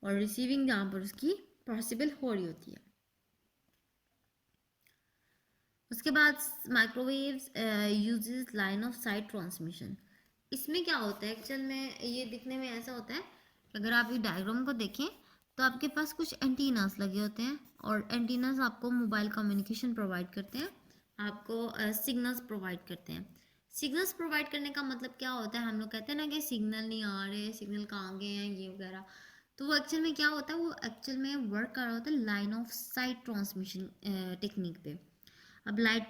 [SPEAKER 1] और रिसीविंग जहाँ पर उसकी पॉसिबल हो रही होती है। उसके बाद microwaves uses line of site transmission. इसमें क्या होता है एक्चुअल में, ये दिखने में ऐसा होता है, अगर आप ये डायग्राम को देखें तो आपके पास कुछ एंटीनास लगे होते हैं और एंटीनास आपको मोबाइल कम्युनिकेशन प्रोवाइड करते हैं, आपको सिग्नल्स प्रोवाइड करते हैं। सिग्नल्स प्रोवाइड करने का मतलब क्या होता है, हम लोग कहते हैं ना कि सिग्नल नहीं आ रहे, सिग्नल कहाँ गए हैं, ये वगैरह। तो वो एक्चुअल में क्या होता है, वो एक्चुअल में वर्क कर रहा होता है line of site transmission technique पे। अब लाइन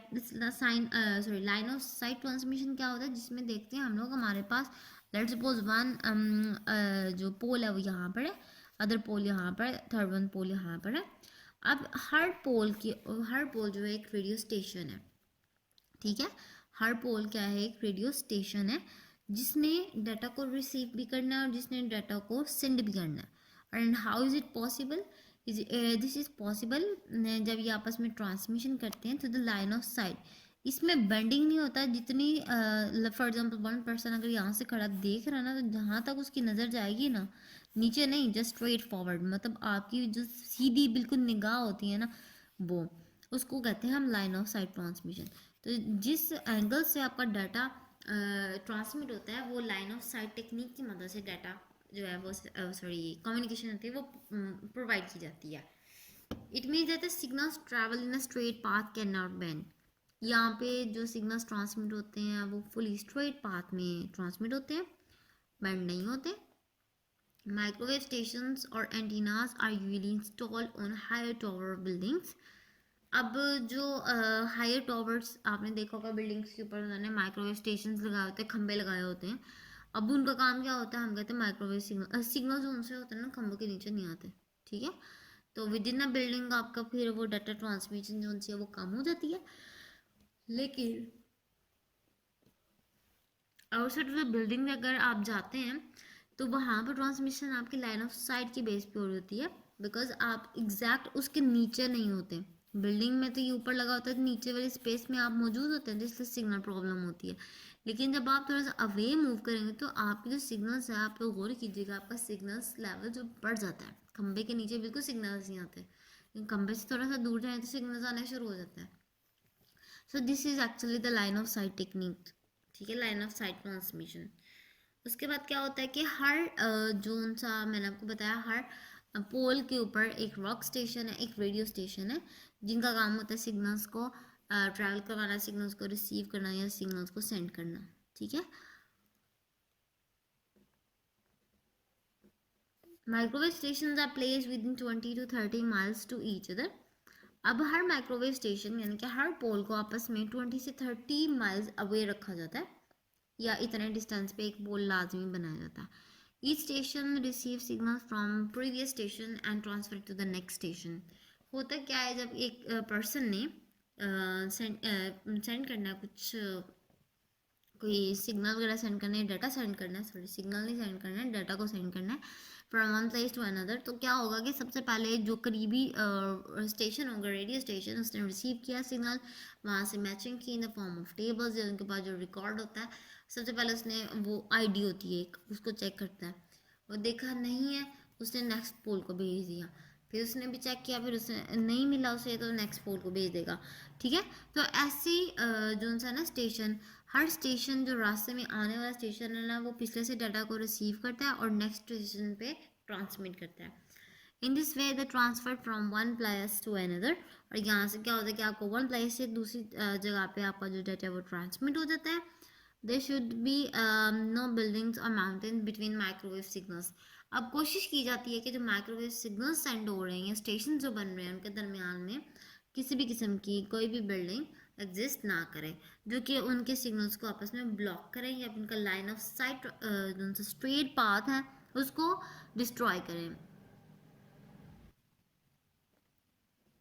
[SPEAKER 1] ऑफ साइट ट्रांसमिशन क्या होता है, जिसमें देखते हैं हम लोग हमारे पास लेट्स सपोज वन जो पोल है वो यहाँ पर है, अदर पोल यहाँ पर, थर्ड वन पोल यहाँ पर है। अब हर पोल जो है एक रेडियो स्टेशन है, ठीक है। हर पोल क्या है, एक रेडियो स्टेशन है जिसने डाटा को रिसीव भी करना है और जिसने डाटा को सेंड भी करना है। And how is it possible, this is possible जब ये आपस में ट्रांसमिशन करते हैं तो द लाइन ऑफ साइट, इसमें बेंडिंग नहीं होता जितनी, फॉर एग्जांपल वन पर्सन अगर यहाँ से खड़ा देख रहा है ना, तो जहाँ तक उसकी नज़र जाएगी ना, नीचे नहीं, जस्ट स्ट्रेट फॉरवर्ड, मतलब आपकी जो सीधी बिल्कुल निगाह होती है ना, वो उसको कहते हैं हम लाइन ऑफ साइट ट्रांसमिशन। तो जिस एंगल से आपका डाटा ट्रांसमिट होता है वो लाइन ऑफ साइट टेक्निक की मदद से डाटा जो है वो कम्युनिकेशन होती है वो प्रोवाइड की जाती है। It means that the signals travel in a straight path can not bend. यहाँ पे जो सिग्नल्स ट्रांसमिट होते हैं वो फुली स्ट्रेट पाथ में ट्रांसमिट होते हैं, बेंड नहीं होते। माइक्रोवेव स्टेशंस और antennas are usually installed on higher tower buildings. अब जो हायर टॉवर्स आपने देखा होगा, बिल्डिंग्स के ऊपर उन्होंने माइक्रोवेव स्टेशन लगाए होते हैं, खंबे लगाए होते हैं। अब उनका काम क्या होता है, हम कहते हैं माइक्रोवेव सिग्नल जो उनसे होते हैं ना खंभों के नीचे नहीं आते, ठीक है। तो विद इन अ बिल्डिंग आपका फिर वो डाटा ट्रांसमिशन जो उनसे वो कम हो जाती है, लेकिन आउटसाइड ऑफ द बिल्डिंग में अगर आप जाते हैं तो वहाँ पर ट्रांसमिशन आपकी लाइन ऑफ साइट की बेस पे हो रही है, बिकॉज आप एग्जैक्ट उसके नीचे नहीं होते। बिल्डिंग में तो ये ऊपर लगा होता है, तो नीचे वाले स्पेस में आप मौजूद होते हैं, तो इसलिए सिग्नल प्रॉब्लम होती है। लेकिन जब आप थोड़ा सा अवे मूव करेंगे तो आपके जो सिग्नल्स है, आप लोग गौर कीजिएगा, आपका सिग्नल्स लेवल जो बढ़ जाता है। खंबे के नीचे बिल्कुल सिग्नल्स नहीं आते, लेकिन खंबे से थोड़ा सा दूर जाए तो सिग्नल्स आने शुरू हो जाता है। So this is actually the line of site technique, ठीक है, लाइन ऑफ साइट ट्रांसमिशन। उसके बाद क्या होता है कि हर जो सा मैंने आपको बताया, हर पोल के ऊपर एक रॉक स्टेशन है, एक रेडियो स्टेशन है, जिनका काम होता है सिग्नल्स को ट्रैवल करवाना, सिग्नल्स को रिसीव करना या सिग्नल्स को सेंड करना, ठीक है। Microwave station are placed within 20 to 30 miles to each other. अब हर माइक्रोवेव स्टेशन यानी कि हर पोल को आपस में 20 से 30 माइल्स अवे रखा जाता है, या इतने डिस्टेंस पे एक पोल लाजमी बनाया जाता है। Each station receive signal from previous station and transfer to the next station. होता क्या है, जब एक पर्सन ने सेंड करना है कुछ, कोई सिग्नल वगैरह सेंड करना है, डाटा सेंड करना है, सॉरी सिग्नल नहीं सेंड करना है, डाटा को सेंड करना है from one place to another, तो क्या होगा कि सबसे पहले जो करीबी स्टेशन होगा, रेडियो स्टेशन, उसने रिसीव किया सिग्नल, वहाँ से मैचिंग की in the form of tables, या उनके पास जो रिकॉर्ड होता है, सबसे पहले उसने वो आईडी होती है एक, उसको चेक करता है, वो देखा नहीं है, उसने नेक्स्ट पोल को भेज दिया, फिर उसने भी चेक किया, फिर उसे नहीं मिला उसे, तो नेक्स्ट पोल को भेज देगा। ठीक है, तो ऐसी जो सा ना स्टेशन, हर स्टेशन जो रास्ते में आने वाला स्टेशन है ना, वो पिछले से डाटा को रिसीव करता है और नेक्स्ट स्टेशन पे ट्रांसमिट करता है। In this way the transfer from one place to another, और यहाँ से क्या होता है कि आपको वन प्लेस से दूसरी जगह पे आपका जो डाटा है वो ट्रांसमिट हो जाता है। There should be no buildings और माउंटेन बिटवीन माइक्रोवेव सिग्नल्स। अब कोशिश की जाती है कि जो माइक्रोवेव सिग्नल्स सेंड हो रहे हैं, स्टेशन जो बन रहे हैं, उनके दरमियान में किसी भी किस्म की कोई भी बिल्डिंग एग्जिस्ट ना करे जो कि उनके सिग्नल्स को आपस में ब्लॉक करें, या उनका लाइन ऑफ साइट जो स्ट्रेट पाथ है उसको डिस्ट्रॉय करें।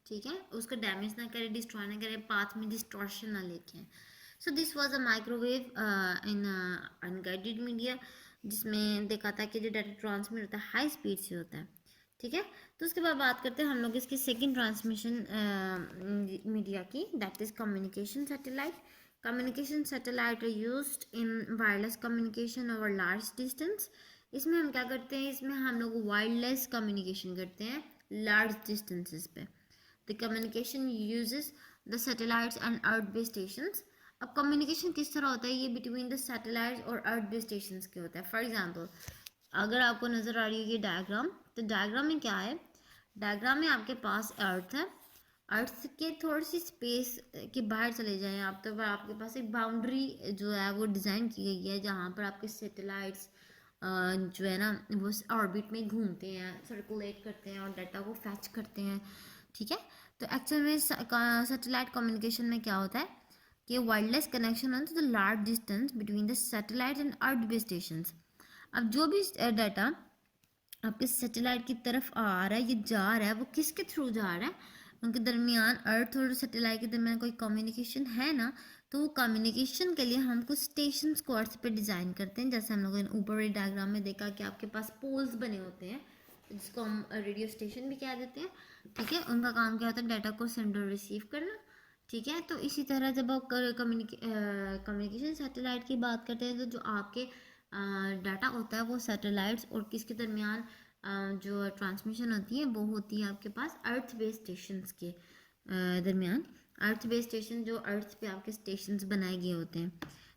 [SPEAKER 1] ठीक है, उसको डैमेज ना करे, डिस्ट्रॉय ना करे, पाथ में डिस्टॉर्शन ना लेके आए। सो this was a microwave in unguided media, जिसमें देखा था कि जो डाटा ट्रांसमिट होता है हाई स्पीड से होता है। ठीक है, तो उसके बाद बात करते हैं हम लोग इसकी सेकंड ट्रांसमिशन मीडिया की, that is communication satellite. Communication satellite are used in wireless communication over large distance. इसमें हम क्या करते हैं, इसमें हम लोग वायरलेस कम्युनिकेशन करते हैं लार्ज डिस्टेंसेस पे। The communication uses the satellites and earth based stations. अब कम्युनिकेशन किस तरह होता है, ये बिटवीन द सैटेलाइट्स और अर्थ बेस्ड स्टेशंस के होता है। फॉर एग्जांपल, अगर आपको नज़र आ रही है ये डायग्राम, तो डायग्राम में क्या है, डायग्राम में आपके पास अर्थ है, अर्थ के थोड़ी सी स्पेस के बाहर चले जाएं आप, तो आपके पास एक बाउंड्री जो है वो डिज़ाइन की गई है, जहाँ पर आपके सैटेलाइट्स जो है ना वो ऑर्बिट में घूमते हैं, सर्कुलेट करते हैं और डाटा को फैच करते हैं। ठीक है, तो एक्चुअल में सैटेलाइट कम्युनिकेशन में क्या होता है कि wireless connection on the large distance between the satellite and earth based stations. अब जो भी डाटा आपके सैटेलाइट की तरफ आ रहा है, ये जा रहा है, वो किसके थ्रू जा रहा है, उनके दरमियान, अर्थ और सैटेलाइट के दरमियान कोई कम्युनिकेशन है ना, तो वो कम्युनिकेशन के लिए हम कुछ स्टेशन को अर्थ पे डिज़ाइन करते हैं। जैसे हम लोगों ने ऊपर डायग्राम में देखा कि आपके पास पोल्स बने होते हैं, जिसको हम रेडियो स्टेशन भी कह देते हैं। ठीक है, उनका काम क्या होता है, डाटा को सेंड और रिसीव करना। ठीक है, तो इसी तरह जब आप कम्युनिकेशन सैटेलाइट की बात करते हैं, तो जो आपके डाटा होता है वो सैटेलाइट्स और किसके दरमियान जो ट्रांसमिशन होती है वो होती है आपके पास अर्थ बेस्ड स्टेशंस के दरमियान। अर्थ बेस्ड स्टेशन जो अर्थ पे आपके स्टेशंस बनाए गए होते हैं।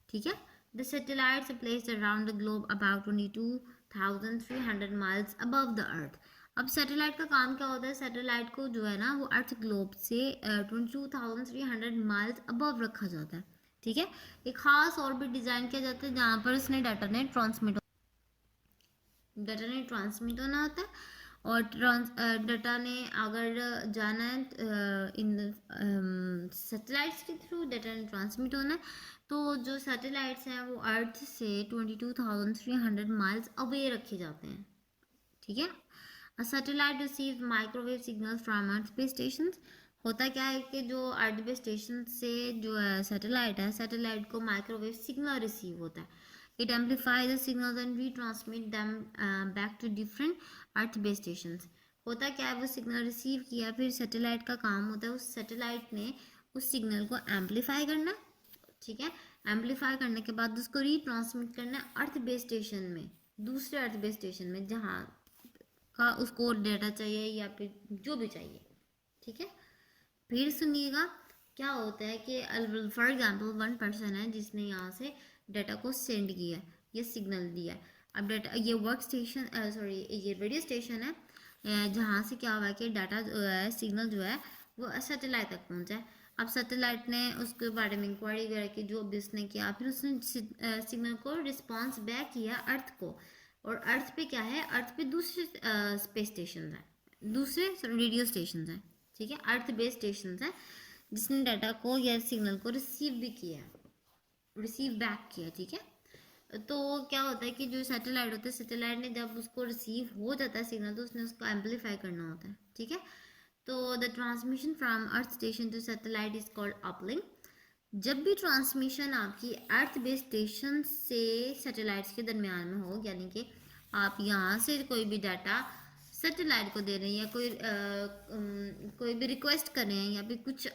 [SPEAKER 1] ठीक है, the satellites are placed around the globe about 22,300 miles above the earth. अब सैटेलाइट का काम क्या होता है, सैटेलाइट को जो है ना वो अर्थ ग्लोब से 22,300 माइल्स अबव रखा जाता है। ठीक है, एक खास ऑर्बिट डिज़ाइन किया जाता है जहाँ पर उसने डाटा ने ट्रांसमिट होना होता है, और डाटा ने अगर जाना है इन सैटेलाइट्स के थ्रू डाटा ने ट्रांसमिट होना है, तो जो सैटेलाइट्स हैं वो अर्थ से 22,300 माइल्स अवे रखे जाते हैं। ठीक है, a satellite receive microwave signal from earth based station. होता क्या है कि जो अर्थ बेस्ड स्टेशन से जो सैटेलाइट है, सैटेलाइट को माइक्रोवेव सिग्नल रिसीव होता है। It amplify the signals and retransmit them back to different earth based stations. होता क्या है, वो सिग्नल रिसीव किया, फिर सैटेलाइट का काम होता है उस सैटेलाइट ने उस सिग्नल को एम्पलीफाई करना। ठीक है, एम्पलीफाई करने के बाद उसको रीट्रांसमिट करना अर्थ बेस्ड स्टेशन में, दूसरे अर्थ बेस्ड स्टेशन में जहाँ का उसको डाटा चाहिए या फिर जो भी चाहिए। ठीक है, फिर सुनिएगा क्या होता है कि फॉर एग्जांपल वन पर्सन है जिसने यहाँ से डाटा को सेंड किया, ये सिग्नल दिया। अब डाटा, ये वर्क स्टेशन सॉरी ये रेडियो स्टेशन है जहाँ से क्या हुआ कि डाटा जो है, सिग्नल जो है वो सैटेलाइट तक पहुँचा है। अब सैटेलाइट ने उसके बारे में इंक्वायरी करा कि जो भी उसने किया, फिर उसने सिग्नल को रिस्पॉन्स बैक किया अर्थ को। और अर्थ पे क्या है, अर्थ पे दूसरे स्पेस स्टेशन है, दूसरे रेडियो स्टेशन है, ठीक है, अर्थ बेस्ड स्टेशन है जिसने डाटा को या सिग्नल को रिसीव भी किया, रिसीव बैक किया, ठीक है। तो क्या होता है कि जो सैटेलाइट होता है, सैटेलाइट ने जब उसको रिसीव हो जाता है सिग्नल, तो उसने उसको एम्पलीफाई करना होता है, ठीक है। तो the transmission from earth station to satellite is called uplink. जब भी ट्रांसमिशन आपकी अर्थ बेस्ड स्टेशन से सैटेलाइट्स के दरमियान में हो, यानी कि आप यहाँ से कोई भी डाटा सैटेलाइट को दे रहे हैं या कोई भी रिक्वेस्ट कर रहे हैं या फिर कुछ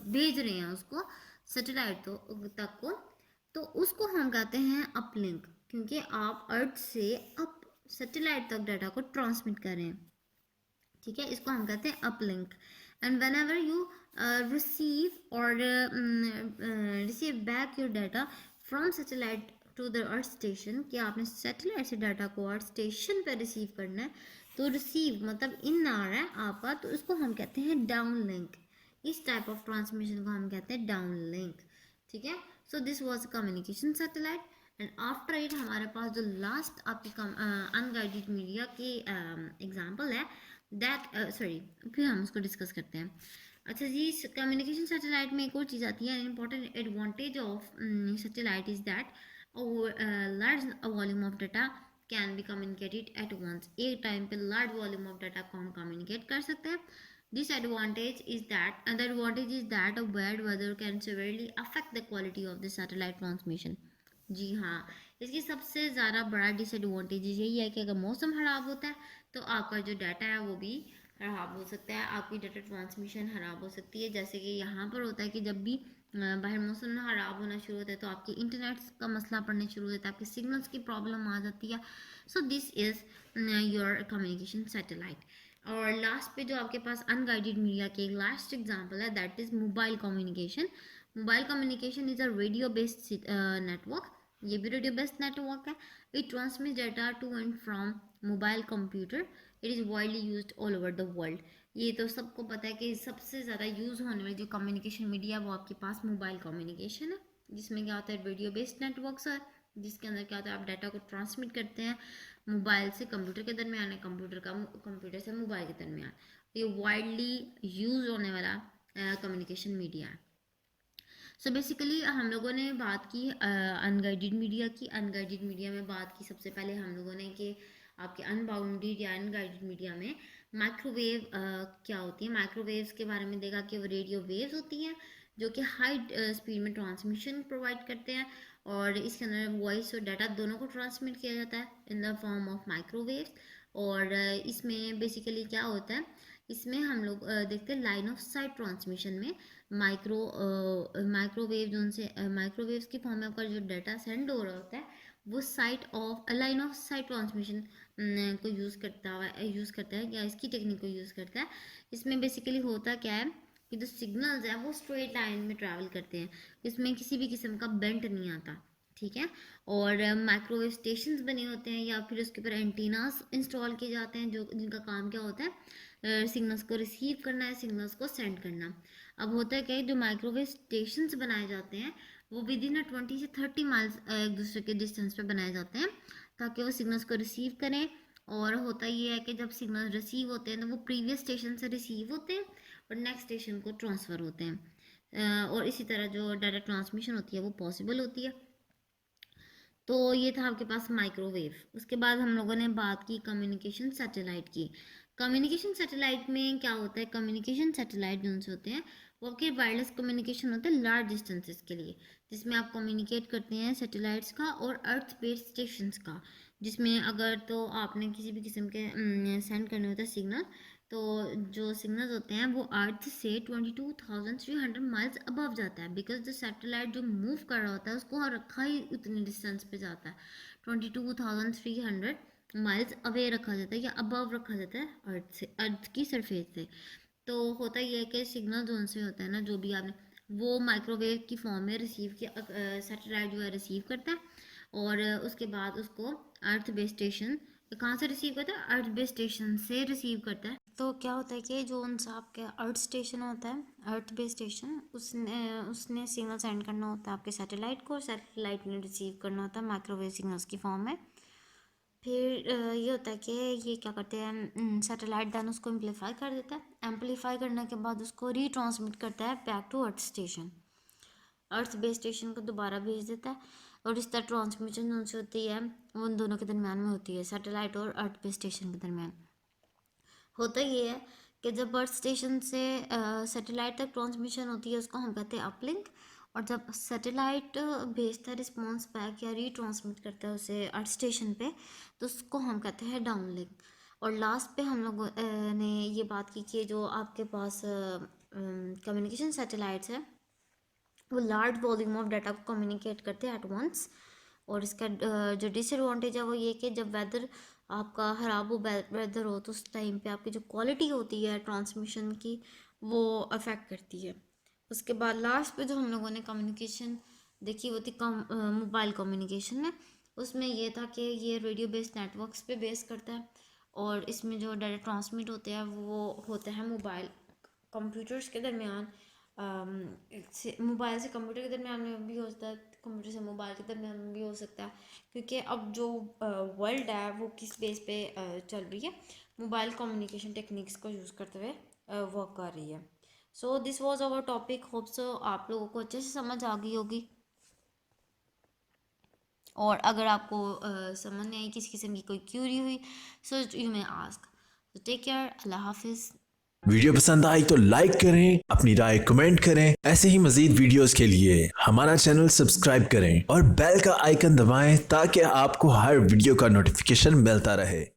[SPEAKER 1] भेज रहे हैं उसको सैटेलाइट तो तक को, तो उसको हम कहते हैं अपलिंक, क्योंकि आप अर्थ से अप सैटेलाइट तक डाटा को ट्रांसमिट कर रहे हैं, ठीक है, इसको हम कहते हैं uplink. And whenever you receive और receive back your data from satellite to the earth station, कि आपने सैटेलाइट से डाटा को अर्थ स्टेशन पर रिसीव करना है, तो रिसीव मतलब इन आ रहा है आपका, तो इसको हम कहते हैं डाउन लिंक। इस टाइप ऑफ ट्रांसमिशन को हम कहते हैं डाउन लिंक, ठीक है। So this was communication satellite. And after it हमारे पास जो लास्ट आपकी अनगाइडेड मीडिया की एग्जाम्पल है, दैट सॉरी फिर हम उसको डिस्कस करते हैं। अच्छा जी, कम्युनिकेशन सैटेलाइट में एक और चीज़ आती है, important advantage of satellite is that large volume of data can be communicated at once. एक टाइम पे लार्ज वॉल्यूम ऑफ डाटा को हम कम्युनिकेट कर सकते हैं। Disadvantage is that, and the advantage is that a bad weather can severely affect the quality of the satellite transmission. जी हाँ, इसकी सबसे ज़्यादा बड़ा डिसएडवांटेज यही है कि अगर मौसम ख़राब होता है तो आपका जो डाटा है वो भी ख़राब हो सकता है, आपकी डाटा ट्रांसमिशन ख़राब हो सकती है। जैसे कि यहाँ पर होता है कि जब भी बाहर मौसम ख़राब होना शुरू होता है तो आपकी इंटरनेट का मसला पड़ने शुरू होता है, आपके सिग्नल्स की प्रॉब्लम आ जाती है। So this is your communication satellite. और लास्ट पे जो आपके पास अनगाइडेड मीडिया की एक लास्ट एग्जांपल है, that is mobile communication. Mobile communication is a radio based network. ये भी रेडियो बेस्ड नेटवर्क है। It transmit data to and from mobile computer. It is widely used all over the world. ये तो सबको पता है कि सबसे ज़्यादा यूज़ होने वाली जो कम्युनिकेशन मीडिया वो आपके पास मोबाइल कम्युनिकेशन है, जिसमें क्या होता है रेडियो बेस्ड नेटवर्क्स है, जिसके अंदर क्या होता है आप डाटा को ट्रांसमिट करते हैं मोबाइल से कंप्यूटर के दरमियान है, कंप्यूटर से मोबाइल के दरमियान। ये वाइडली यूज होने वाला कम्युनिकेशन मीडिया है। सो बेसिकली हम लोगों ने बात की अनगाइडेड मीडिया की। अनगाइडेड मीडिया में बात की सबसे पहले हम लोगों ने कि आपके अनबाउंडेड या अनगाइडेड मीडिया में माइक्रोवेव क्या होती है। माइक्रोवेव्स के बारे में देखा कि वो रेडियो वेव्स होती हैं जो कि हाई स्पीड में ट्रांसमिशन प्रोवाइड करते हैं, और इसके अंदर वॉइस और डाटा दोनों को ट्रांसमिट किया जाता है in the form of microwaves. और इसमें बेसिकली क्या होता है, इसमें हम लोग देखते हैं लाइन ऑफ साइट ट्रांसमिशन में माइक्रोवेव जो उनसे माइक्रोवेव्स की फॉर्म में आपका जो डाटा सेंड हो रहा होता है वो लाइन ऑफ साइट ट्रांसमिशन को यूज़ करता है या इसकी टेक्निक को यूज़ करता है। इसमें बेसिकली होता क्या है कि जो सिग्नल्स है वो स्ट्रेट लाइन में ट्रैवल करते हैं, इसमें किसी भी किस्म का बेंट नहीं आता, ठीक है। और माइक्रोवेव स्टेशंस बने होते हैं या फिर उसके ऊपर एंटीनास इंस्टॉल किए जाते हैं जो जिनका काम क्या होता है सिग्नल्स को रिसीव करना है, सिग्नल्स को सेंड करना। अब होता है क्या, जो माइक्रोवेव स्टेशंस बनाए जाते हैं वो विद इन 20 से 30 माइल्स एक दूसरे के डिस्टेंस पे बनाए जाते हैं ताकि वो सिग्नल्स को रिसीव करें। और होता ये है कि जब सिग्नल रिसीव होते हैं तो वो प्रीवियस स्टेशन से रिसीव होते हैं और नेक्स्ट स्टेशन को ट्रांसफ़र होते हैं, और इसी तरह जो डाटा ट्रांसमिशन होती है वो पॉसिबल होती है। तो ये था आपके पास माइक्रोवेव। उसके बाद हम लोगों ने बात की कम्युनिकेशन सैटेलाइट की। कम्युनिकेशन सैटेलाइट में क्या होता है, कम्युनिकेशन सैटेलाइट जो होते हैं वो आपके वायरलेस कम्युनिकेशन होते हैं लार्ज डिस्टेंसेस के लिए, जिसमें आप कम्युनिकेट करते हैं सैटेलाइट्स का और अर्थ बेस्ड स्टेशंस का, जिसमें अगर तो आपने किसी भी किस्म के सेंड करने होते हैं सिग्नल, तो जो सिग्नल्स होते हैं वो अर्थ से 22,300 माइल्स अबव जाता है, बिकॉज द सैटेलाइट जो मूव कर रहा होता है उसको रखा ही उतनी डिस्टेंस पे जाता है, 22,300 माइल्स अवे रखा जाता है या अबव रखा जाता है अर्थ की सरफेस से। तो होता ये है कि सिग्नल जोन से होता है ना, जो भी आपने वो माइक्रोवेव की फॉर्म में रिसीव किया, सैटेलाइट जो है रिसीव करता है और उसके बाद उसको अर्थ बेस स्टेशन कहाँ से रिसीव करता है, अर्थ बेस स्टेशन से रिसीव करता है। तो क्या होता है कि जो उनसे आपके अर्थ स्टेशन होता है, अर्थ बेस स्टेशन, उसने सिग्नल सेंड करना होता है आपके सैटेलाइट को, और सैटेलाइट ने रिसीव करना होता है माइक्रोवेव सिग्नल्स की फॉर्म में। फिर ये होता है कि ये क्या करते हैं, सैटेलाइट देन उसको एम्पलीफाई कर देता है। एम्पलीफाई करने के बाद उसको रीट्रांसमिट करता है back to earth station. Earth base station को दोबारा भेज देता है और इस तरह ट्रांसमिशन उनसे होती है, वो उन दोनों के दरमियान में होती है, सैटेलाइट और अर्थ बेस स्टेशन के दरमियान। होता ये है कि जब अर्थ स्टेशन से सैटेलाइट तक ट्रांसमिशन होती है उसको हम कहते हैं अपलिंक, और जब सैटेलाइट भेजता है रिस्पॉन्स बैक या रीट्रांसमिट करता है उसे अर्थ स्टेशन पे, तो उसको हम कहते हैं डाउनलिंक। और लास्ट पे हम लोग ने ये बात की कि जो आपके पास कम्युनिकेशन सैटेलाइट्स है वो लार्ज वॉल्यूम ऑफ डाटा को कम्युनिकेट करते हैं एट वंस। और इसका जो डिसएडवांटेज है वो ये कि जब वेदर आपका ख़राब हो, वेदर हो, तो उस टाइम पे आपकी जो क्वालिटी होती है ट्रांसमिशन की वो अफेक्ट करती है। उसके बाद लास्ट पे जो हम लोगों ने कम्युनिकेशन देखी वो थी मोबाइल कम्युनिकेशन में। उसमें ये था कि ये रेडियो बेस्ड नेटवर्क्स पे बेस करता है और इसमें जो डाटा ट्रांसमिट होते हैं वो होते हैं मोबाइल कंप्यूटर्स के दरमियान, मोबाइल से कंप्यूटर के दरमियान में भी हो सकता है, कंप्यूटर से मोबाइल के दरमियान में भी हो सकता है, क्योंकि अब जो वर्ल्ड है वो किस बेस पे चल रही है, मोबाइल कम्युनिकेशन टेक्निक्स को यूज़ करते हुए वर्क कर रही है। So this was our topic, hope so आप लोगों को अच्छे से समझ आ गई होगी। और अगर आपको समझ नहीं आई, किसी किस्म की कोई क्यूरी हुई, so you may ask. So take care, अल्लाह हाफिज़।
[SPEAKER 2] वीडियो पसंद आई तो लाइक करें, अपनी राय कमेंट करें। ऐसे ही मजीद वीडियोस के लिए हमारा चैनल सब्सक्राइब करें और बेल का आइकन दबाएं ताकि आपको हर वीडियो का नोटिफिकेशन मिलता रहे।